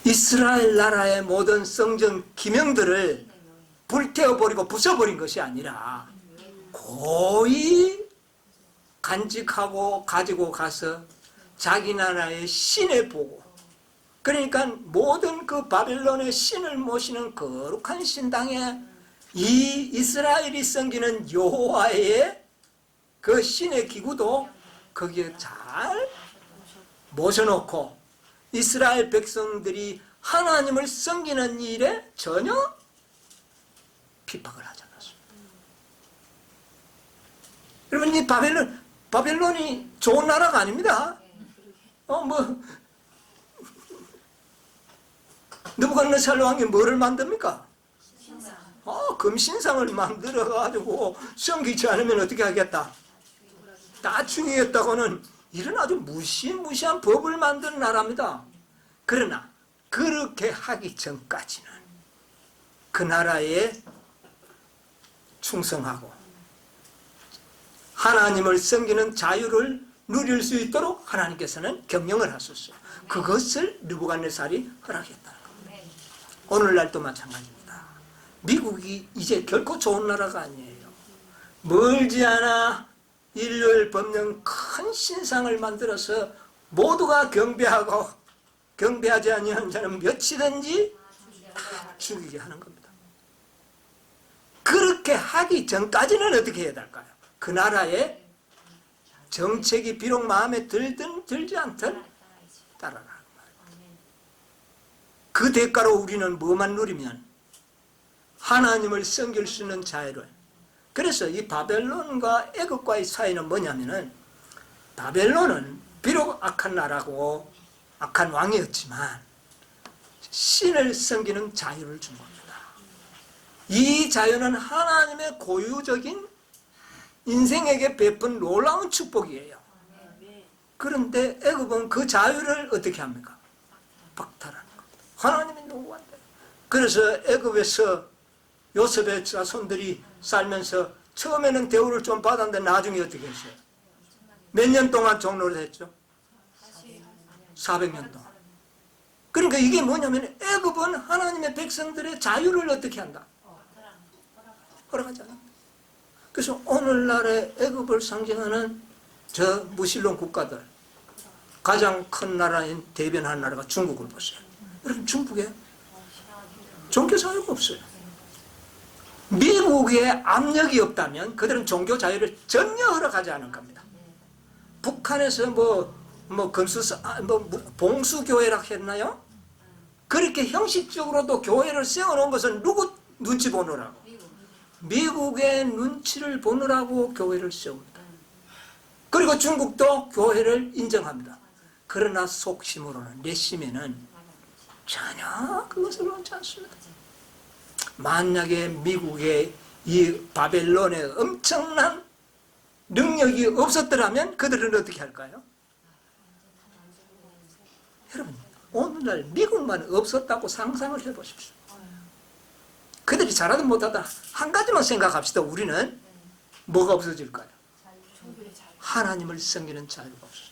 Speaker 1: 이스라엘 나라의 모든 성전 기명들을 불태워버리고 부숴버린 것이 아니라 고이 간직하고 가지고 가서 자기 나라의 신의 보고, 그러니까 모든 그 바벨론의 신을 모시는 거룩한 신당에 이 이스라엘이 섬기는 여호와의 그 신의 기구도 거기에 잘 모셔놓고 이스라엘 백성들이 하나님을 섬기는 일에 전혀 핍박을 하지 않았습니다. 여러분, 이 바벨론이 좋은 나라가 아닙니다. 느부갓네살 왕이 뭐를 만듭니까? 금신상을 만들어가지고 섬기지 않으면 어떻게 하겠다? 다 죽이겠다고는 이런 아주 무시무시한 법을 만든 나라입니다. 그러나 그렇게 하기 전까지는 그 나라에 충성하고 하나님을 섬기는 자유를 누릴 수 있도록 하나님께서는 경영을 하셨어요. 그것을 느부갓네살이 허락했다는 겁니다. 오늘날도 마찬가지입니다. 미국이 이제 결코 좋은 나라가 아니에요. 멀지 않아 일요일 법령 큰 신상을 만들어서 모두가 경배하고 경배하지 아니하는 자는 몇이든지 다 죽이게 하는 겁니다. 그렇게 하기 전까지는 어떻게 해야 될까요? 그 나라의 정책이 비록 마음에 들든 들지 않든 따라가는 거예요. 그 대가로 우리는 뭐만 누리면 하나님을 섬길 수 있는 자유를. 그래서 이 바벨론과 애굽과의 사이는 뭐냐면은 바벨론은 비록 악한 나라고 악한 왕이었지만 신을 섬기는 자유를 준 겁니다. 이 자유는 하나님의 고유적인 인생에게 베푼 놀라운 축복이에요.
Speaker 4: 아멘.
Speaker 1: 그런데 애굽은 그 자유를 어떻게 합니까? 박탈하는 겁니다. 하나님이 누구한테? 그래서 애굽에서 요셉의 자손들이 살면서 처음에는 대우를 좀 받았는데 나중에 어떻게 했어요? 몇 년 동안 종로를 했죠? 400년 동안. 그러니까 이게 뭐냐면 애굽은 하나님의 백성들의 자유를 어떻게 한다? 허락하지 않아. 그래서 오늘날의 애굽을 상징하는 저 무신론 국가들, 가장 큰 나라인 대변한 나라가 중국을 보세요. 여러분, 중국에 종교 자유가 없어요. 미국의 압력이 없다면 그들은 종교 자유를 전혀 허락하지 않을 겁니다. 북한에서 봉수교회라 했나요? 그렇게 형식적으로도 교회를 세워놓은 것은 누구 눈치 보느라고? 미국의 눈치를 보느라고 교회를 세웁니다. 그리고 중국도 교회를 인정합니다. 그러나 속심으로는, 내심에는 전혀 그것을 원치 않습니다. 만약에 미국의 이 바벨론의 엄청난 능력이 없었더라면 그들은 어떻게 할까요? 여러분, 오늘날 미국만 없었다고 상상을 해보십시오. 그들이 잘하든 못하든 한 가지만 생각합시다. 우리는 뭐가 없어질까요? 하나님을 섬기는 자유가 없어요.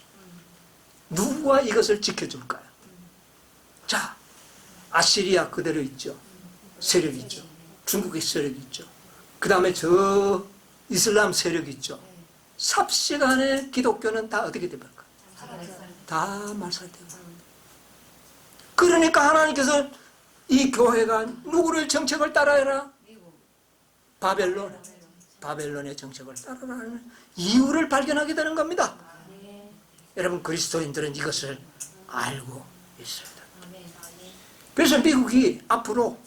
Speaker 1: 누가 이것을 지켜줄까요? 자, 아시리아 그대로 있죠. 세력이 있죠. 중국의 세력이 있죠. 그 다음에 저 이슬람 세력이 있죠. 삽시간에 기독교는 다 어떻게 됩니까? 다 말살되고. 그러니까 하나님께서 이 교회가 누구를 정책을 따라해라? 바벨론의 정책을 따라라는 이유를 발견하게 되는 겁니다. 여러분, 그리스도인들은 이것을 알고 있습니다. 그래서 미국이 앞으로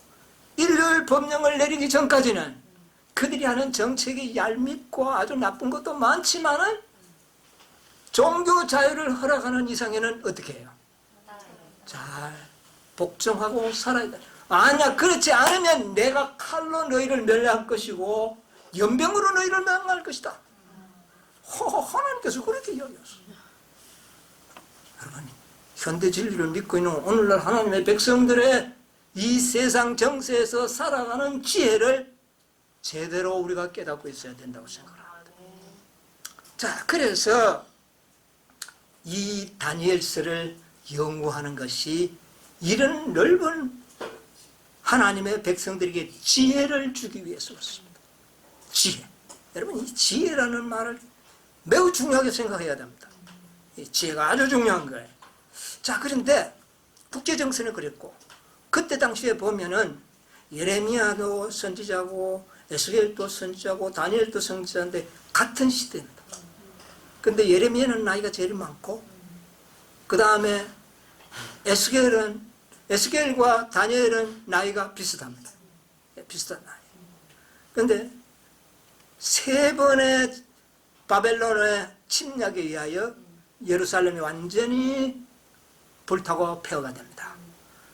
Speaker 1: 일요일 법령을 내리기 전까지는 그들이 하는 정책이 얄밉고 아주 나쁜 것도 많지만은 종교 자유를 허락하는 이상에는 어떻게 해요? 잘 복종하고 살아야 돼. 아니야, 그렇지 않으면 내가 칼로 너희를 멸할 것이고 연병으로 너희를 멸할 것이다. 하나님께서 그렇게 이야기했어요. 여러분, 현대 진리를 믿고 있는 오늘날 하나님의 백성들의 이 세상 정세에서 살아가는 지혜를 제대로 우리가 깨닫고 있어야 된다고 생각합니다. 자, 그래서 이 다니엘서를 연구하는 것이 이런 넓은 하나님의 백성들에게 지혜를 주기 위해서 그렇습니다. 지혜. 여러분, 이 지혜라는 말을 매우 중요하게 생각해야 됩니다. 이 지혜가 아주 중요한 거예요. 자, 그런데 국제정세는 그랬고, 그때 당시에 보면은 예레미야도 선지자고 에스겔도 선지자고 다니엘도 선지자인데 같은 시대입니다. 근데 예레미야는 나이가 제일 많고, 그 다음에 에스겔과 다니엘은 나이가 비슷합니다. 비슷한 나이. 근데 세 번의 바벨론의 침략에 의하여 예루살렘이 완전히 불타고 폐허가 됩니다.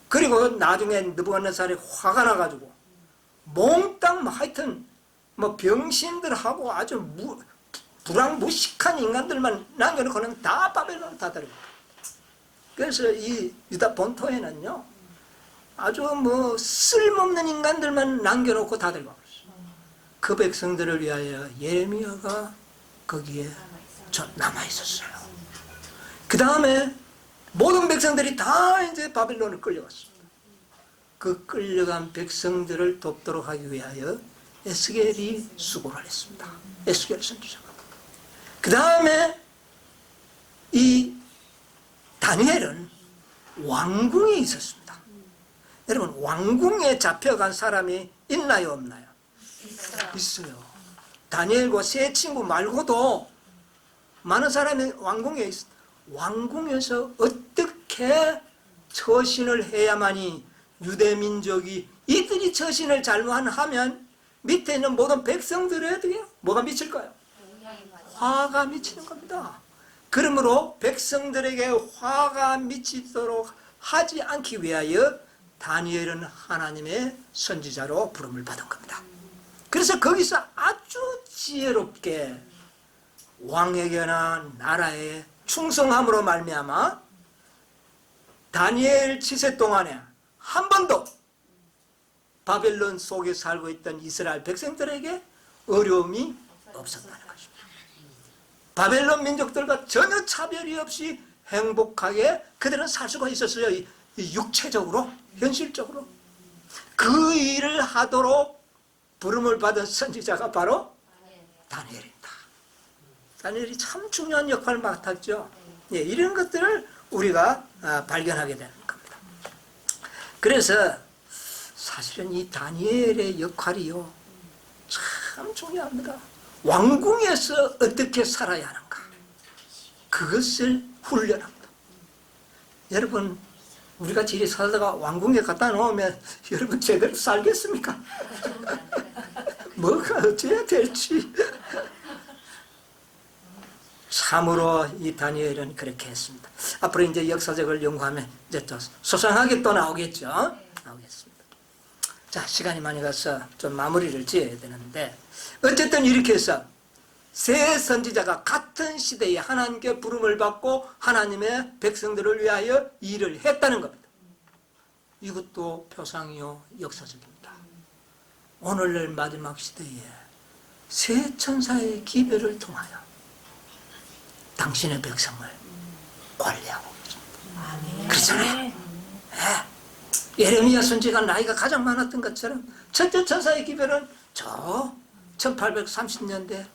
Speaker 1: 그리고 나중에 느부갓네살이 화가 나가지고 몽땅 하여튼 병신들하고 아주 불황무식한 인간들만 남겨놓고는 다 바벨론을 다 데리고. 그래서 이 유다 본토에는요 아주 쓸모없는 인간들만 남겨놓고 다 데리고 갔어요. 그 백성들을 위하여 예레미야가 거기에 남아있었어요. 그 다음에 모든 백성들이 다 이제 바벨론을 끌려갔습니다. 그 끌려간 백성들을 돕도록 하기 위하여 에스겔이 수고를 했습니다. 에스겔 선지자가. 그 다음에 이 다니엘은 왕궁에 있었습니다. 여러분, 왕궁에 잡혀간 사람이 있나요, 없나요? 있어요. 다니엘과 세 친구 말고도 많은 사람이 왕궁에 있어요. 왕궁에서 어떻게 처신을 해야만이 유대민족이 이들이 처신을 잘못하면 밑에 있는 모든 백성들에게 뭐가 미칠까요? 화가 미치는 겁니다. 그러므로 백성들에게 화가 미치도록 하지 않기 위하여 다니엘은 하나님의 선지자로 부름을 받은 겁니다. 그래서 거기서 아주 지혜롭게 왕에게나 나라에 충성함으로 말미암아 다니엘 치세 동안에 한 번도 바벨론 속에 살고 있던 이스라엘 백성들에게 어려움이 없었다는 것입니다. 바벨론 민족들과 전혀 차별이 없이 행복하게 그들은 살 수가 있었어요. 이 육체적으로, 현실적으로. 그 일을 하도록 부름을 받은 선지자가 바로 다니엘입니다. 다니엘이 참 중요한 역할을 맡았죠. 예, 이런 것들을 우리가 발견하게 되는 겁니다. 그래서 사실은 이 다니엘의 역할이요, 참 중요합니다. 왕궁에서 어떻게 살아야 하는가, 그것을 훈련합니다. 여러분, 우리가 지리 살다가 왕궁에 갖다 놓으면 여러분 제대로 살겠습니까? 뭐가 어찌해야 될지. 참으로 이 다니엘은 그렇게 했습니다. 앞으로 이제 역사적을 연구하면 이제 또 소상하게 또 나오겠죠. 나오겠습니다. 자, 시간이 많이 가서 좀 마무리를 지어야 되는데, 어쨌든 이렇게 해서 세 선지자가 같은 시대에 하나님께 부름을 받고 하나님의 백성들을 위하여 일을 했다는 겁니다. 이것도 표상이요, 역사적입니다. 오늘날 마지막 시대에 세 천사의 기별을 통하여 당신의 백성을 관리하고 있습니다. 그렇잖아요. 네. 예레미야 선지가 나이가 가장 많았던 것처럼 첫째 천사의 기별은 저 1830년대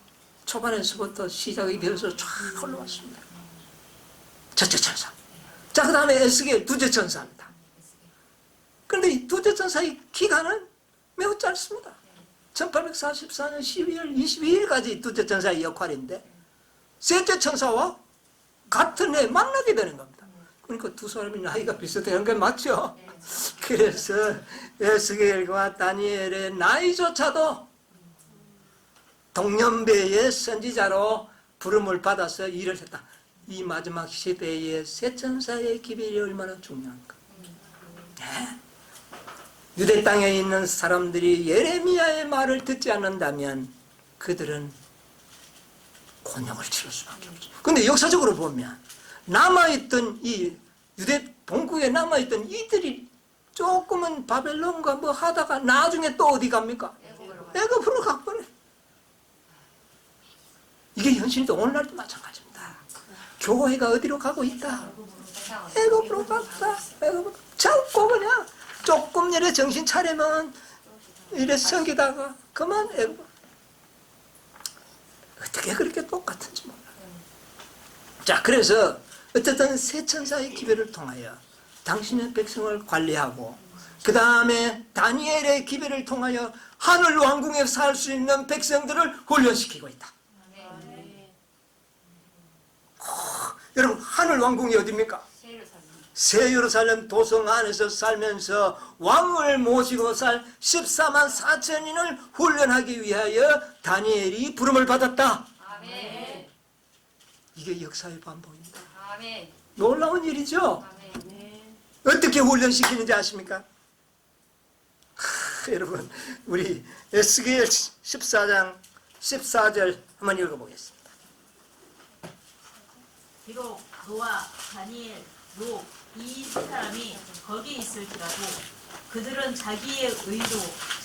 Speaker 1: 초반에서부터 시작이 되어서 쫙 흘러왔습니다. 첫째 천사. 자, 그 다음에 에스겔 두째 천사입니다. 그런데 이 두째 천사의 기간은 매우 짧습니다. 1844년 12월 22일까지 두째 천사의 역할인데, 셋째 천사와 같은 해에 만나게 되는 겁니다. 그러니까 두 사람이 나이가 비슷한 게 맞죠? 그래서 에스겔과 다니엘의 나이조차도 동년배의 선지자로 부름을 받아서 일을 했다. 이 마지막 시대의 세 천사의 기별이 얼마나 중요한가. 네? 유대 땅에 있는 사람들이 예레미야의 말을 듣지 않는다면 그들은 곤욕을 치를 수밖에 없죠. 그런데 역사적으로 보면 남아있던 이 유대 본국에 남아있던 이들이 조금은 바벨론과 뭐 하다가 나중에 또 어디 갑니까? 애굽으로 갔거든요. 이게 현실도 오늘날도 마찬가지입니다. 교회가 어디로 가고 있다? 애굽으로 갔다. 애굽으로. 자꾸 그냥 조금 이래 정신 차리면 이래 섬기다가 그만 애굽. 어떻게 그렇게 똑같은지 몰라요. 자, 그래서 어쨌든 세 천사의 기별을 통하여 당신의 백성을 관리하고, 그 다음에 다니엘의 기별을 통하여 하늘 왕궁에 살 수 있는 백성들을 훈련시키고 있다. 여러분, 하늘 왕궁이 어디입니까? 새 예루살렘 도성 안에서 살면서 왕을 모시고 살 14만 4천인을 훈련하기 위하여 다니엘이 부름을 받았다.
Speaker 2: 아멘.
Speaker 1: 이게 역사의 반복입니다.
Speaker 2: 아멘.
Speaker 1: 놀라운 일이죠?
Speaker 2: 아멘.
Speaker 1: 어떻게 훈련시키는지 아십니까? 여러분, 우리 에스겔 14장 14절 한번 읽어보겠습니다.
Speaker 5: 비록 노아, 다니엘, 록 이 세 사람이 거기 있을지라도 그들은 자기의 의로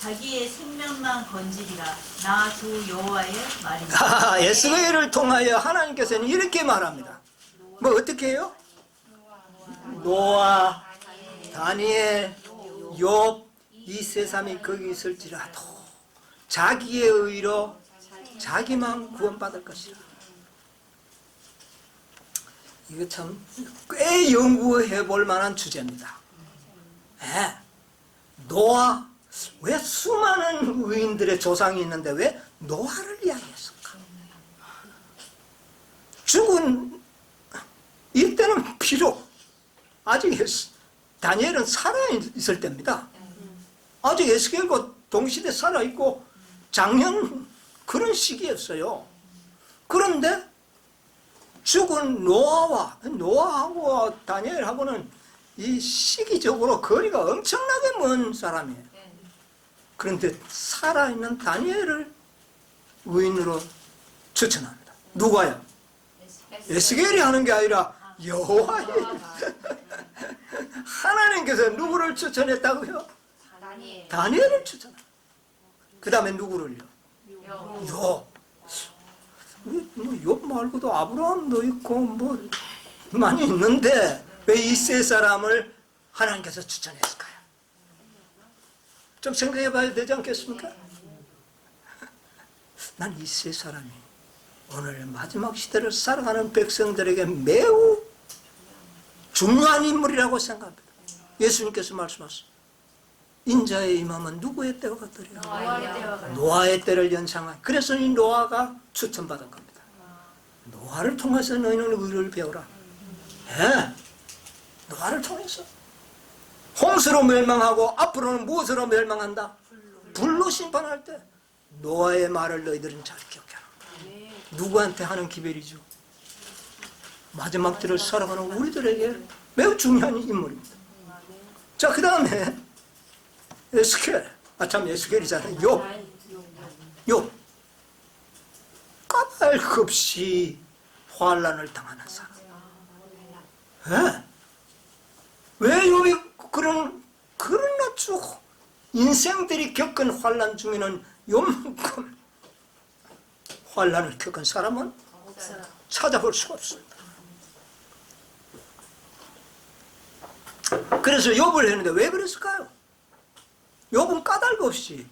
Speaker 5: 자기의 생명만 건지리라. 나 주 여호와의 말입니다.
Speaker 1: 에스겔을 통하여 하나님께서는 이렇게 말합니다. 뭐 어떻게 해요? 노아, 다니엘, 욥 이 세 사람이 거기 있을지라도 자기의 의로 자기만 구원받을 것이라. 이거 참 꽤 연구해 볼 만한 주제입니다. 네. 노아, 왜 수많은 의인들의 조상이 있는데 왜 노아를 이야기했을까? 죽은 이때는 비록 아직 다니엘은 살아있을 때입니다. 아직 에스겔과 동시대 살아있고 작년 그런 시기였어요. 그런데 죽은 노아하고 다니엘하고는 이 시기적으로 거리가 엄청나게 먼 사람이에요. 그런데 살아있는 다니엘을 의인으로 추천합니다. 누가요? 에스겔이 하는 게 아니라 여호와의 하나님께서 누구를 추천했다고요?
Speaker 2: 다니엘.
Speaker 1: 다니엘을 추천합니다. 그 다음에 누구를요?
Speaker 2: 요.
Speaker 1: 욥. 욥 말고도 아브라함도 있고 뭐 많이 있는데 왜 이 세 사람을 하나님께서 추천했을까요? 좀 생각해 봐야 되지 않겠습니까? 난 이 세 사람이 오늘 마지막 시대를 살아가는 백성들에게 매우 중요한 인물이라고 생각합니다. 예수님께서 말씀하셨습니다. 인자의 임함은 누구의 때와 같으리요?
Speaker 2: 노아의 때와 같으리요.
Speaker 1: 노아의 때를 연상한. 그래서 이 노아가 추천받은 겁니다. 노아를 통해서 너희는 의를 배우라. 예, 노아를 통해서 홍수로 멸망하고 앞으로는 무엇으로 멸망한다? 불로 심판할 때 노아의 말을 너희들은 잘 기억해라. 누구한테 하는 기별이죠? 마지막 때를 살아가는 우리들에게 매우 중요한 인물입니다. 자, 그 다음에 에스겔. 에스겔이잖아요. 욥. 까닭없이 환난을 당하는 사람. 예? 왜 욥이 그런 아주 인생들이 겪은 환난 중에는 요만큼 환난을 겪은 사람은 찾아볼 수가 없습니다. 그래서 욥을 했는데 왜 그랬을까요? 욥은 까닭 없이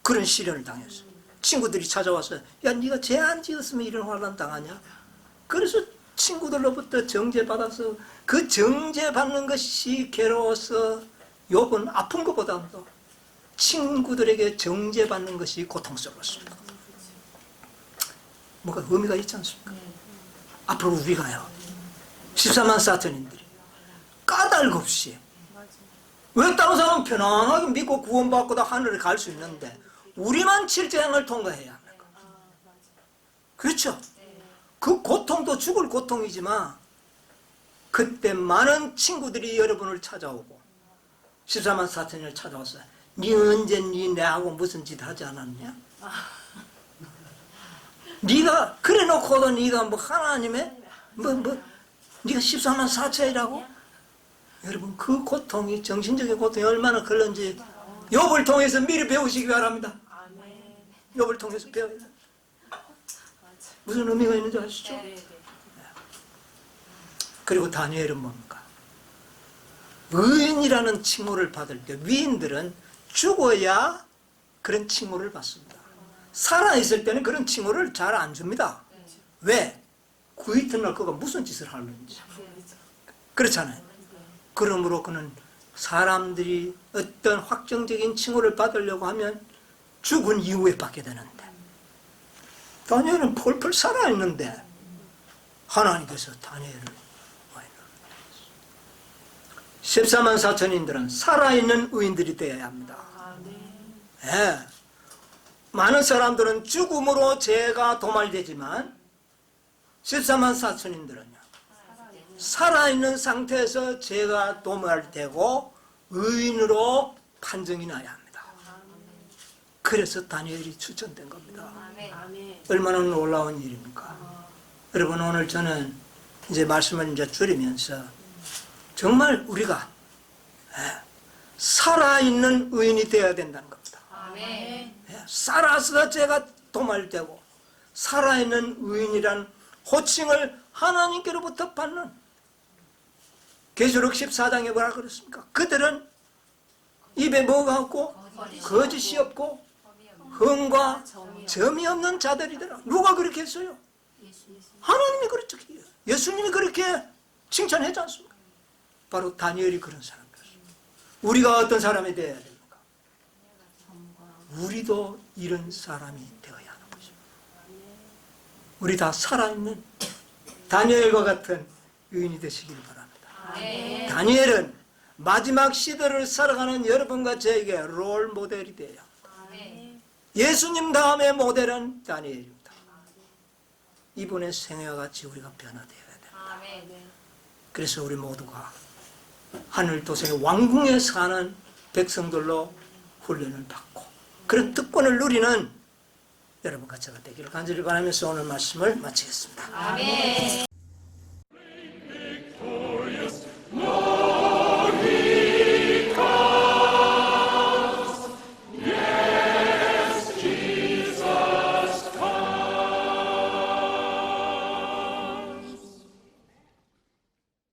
Speaker 1: 그런 시련을 당했어요. 친구들이 찾아와서 야 네가 죄 안 지었으면 이런 환난 당하냐? 그래서 친구들로부터 정죄받아서 그 정죄받는 것이 괴로워서 욥은 아픈 것보다도 친구들에게 정죄받는 것이 고통스러웠습니다. 뭔가 의미가 있지 않습니까? 앞으로 우리가요 14만 4천인들이 까닭 없이 왜 다른 사람은 편안하게 믿고 구원받고 다 하늘에 갈 수 있는데 우리만 칠재앙을 통과해야 합니까? 그렇죠? 그 고통도 죽을 고통이지만 그때 많은 친구들이 여러분을 찾아오고 14만 4천을 찾아와서 니 언제 니 내하고 무슨 짓 하지 않았냐? 네가 그래 놓고도 네가 뭐 하나님의 네가 14만 4천이라고? 여러분 그 고통이 정신적인 고통이 얼마나 걸는지 욥을 통해서 미리 배우시기 바랍니다. 욥을 통해서 배워야 돼요. 무슨 의미가 있는지 아시죠? 그리고 다니엘은 뭡니까? 의인이라는 칭호를 받을 때 위인들은 죽어야 그런 칭호를 받습니다. 살아있을 때는 그런 칭호를 잘 안 줍니다. 왜? 그 이튿날 그가 무슨 짓을 하는지. 그렇잖아요. 그러므로 그는 사람들이 어떤 확정적인 칭호를 받으려고 하면 죽은 이후에 받게 되는데 다니엘은 펄펄 살아있는데 하나님께서 다니엘을 14만 4천인들은 살아있는 의인들이 되어야 합니다. 예. 많은 사람들은 죽음으로 죄가 도말되지만 14만 4천인들은요 살아있는 상태에서 죄가 도말되고 의인으로 판정이 나야 합니다. 그래서 다니엘이 추천된 겁니다. 얼마나 놀라운 일입니까? 여러분 오늘 저는 이제 말씀을 이제 줄이면서 정말 우리가 살아있는 의인이 되어야 된다는 겁니다. 살아서 죄가 도말되고 살아있는 의인이란 호칭을 하나님께로부터 받는 계시록 14장에 뭐라 그랬습니까? 그들은 입에 뭐가 없고 거짓이 없고 흥과 점이 없는 자들이더라. 누가 그렇게 했어요? 하나님이 그렇게 해요. 예수님이 그렇게 칭찬했지 않습니까? 바로 다니엘이 그런 사람이었어요. 우리가 어떤 사람이 되어야 됩니까? 우리도 이런 사람이 되어야 하는 것입니다. 우리 다 살아있는 다니엘과 같은 의인이 되시길 바랍니다. 다니엘은 마지막 시대를 살아가는 여러분과 저에게 롤 모델이 돼요. 예수님 다음의 모델은 다니엘입니다. 이분의 생애와 같이 우리가 변화되어야 됩니다. 그래서 우리 모두가 하늘 도성의 왕궁에 사는 백성들로 훈련을 받고 그런 특권을 누리는 여러분 같이 되기를 간절히 바라면서 오늘 말씀을 마치겠습니다.
Speaker 2: 아멘.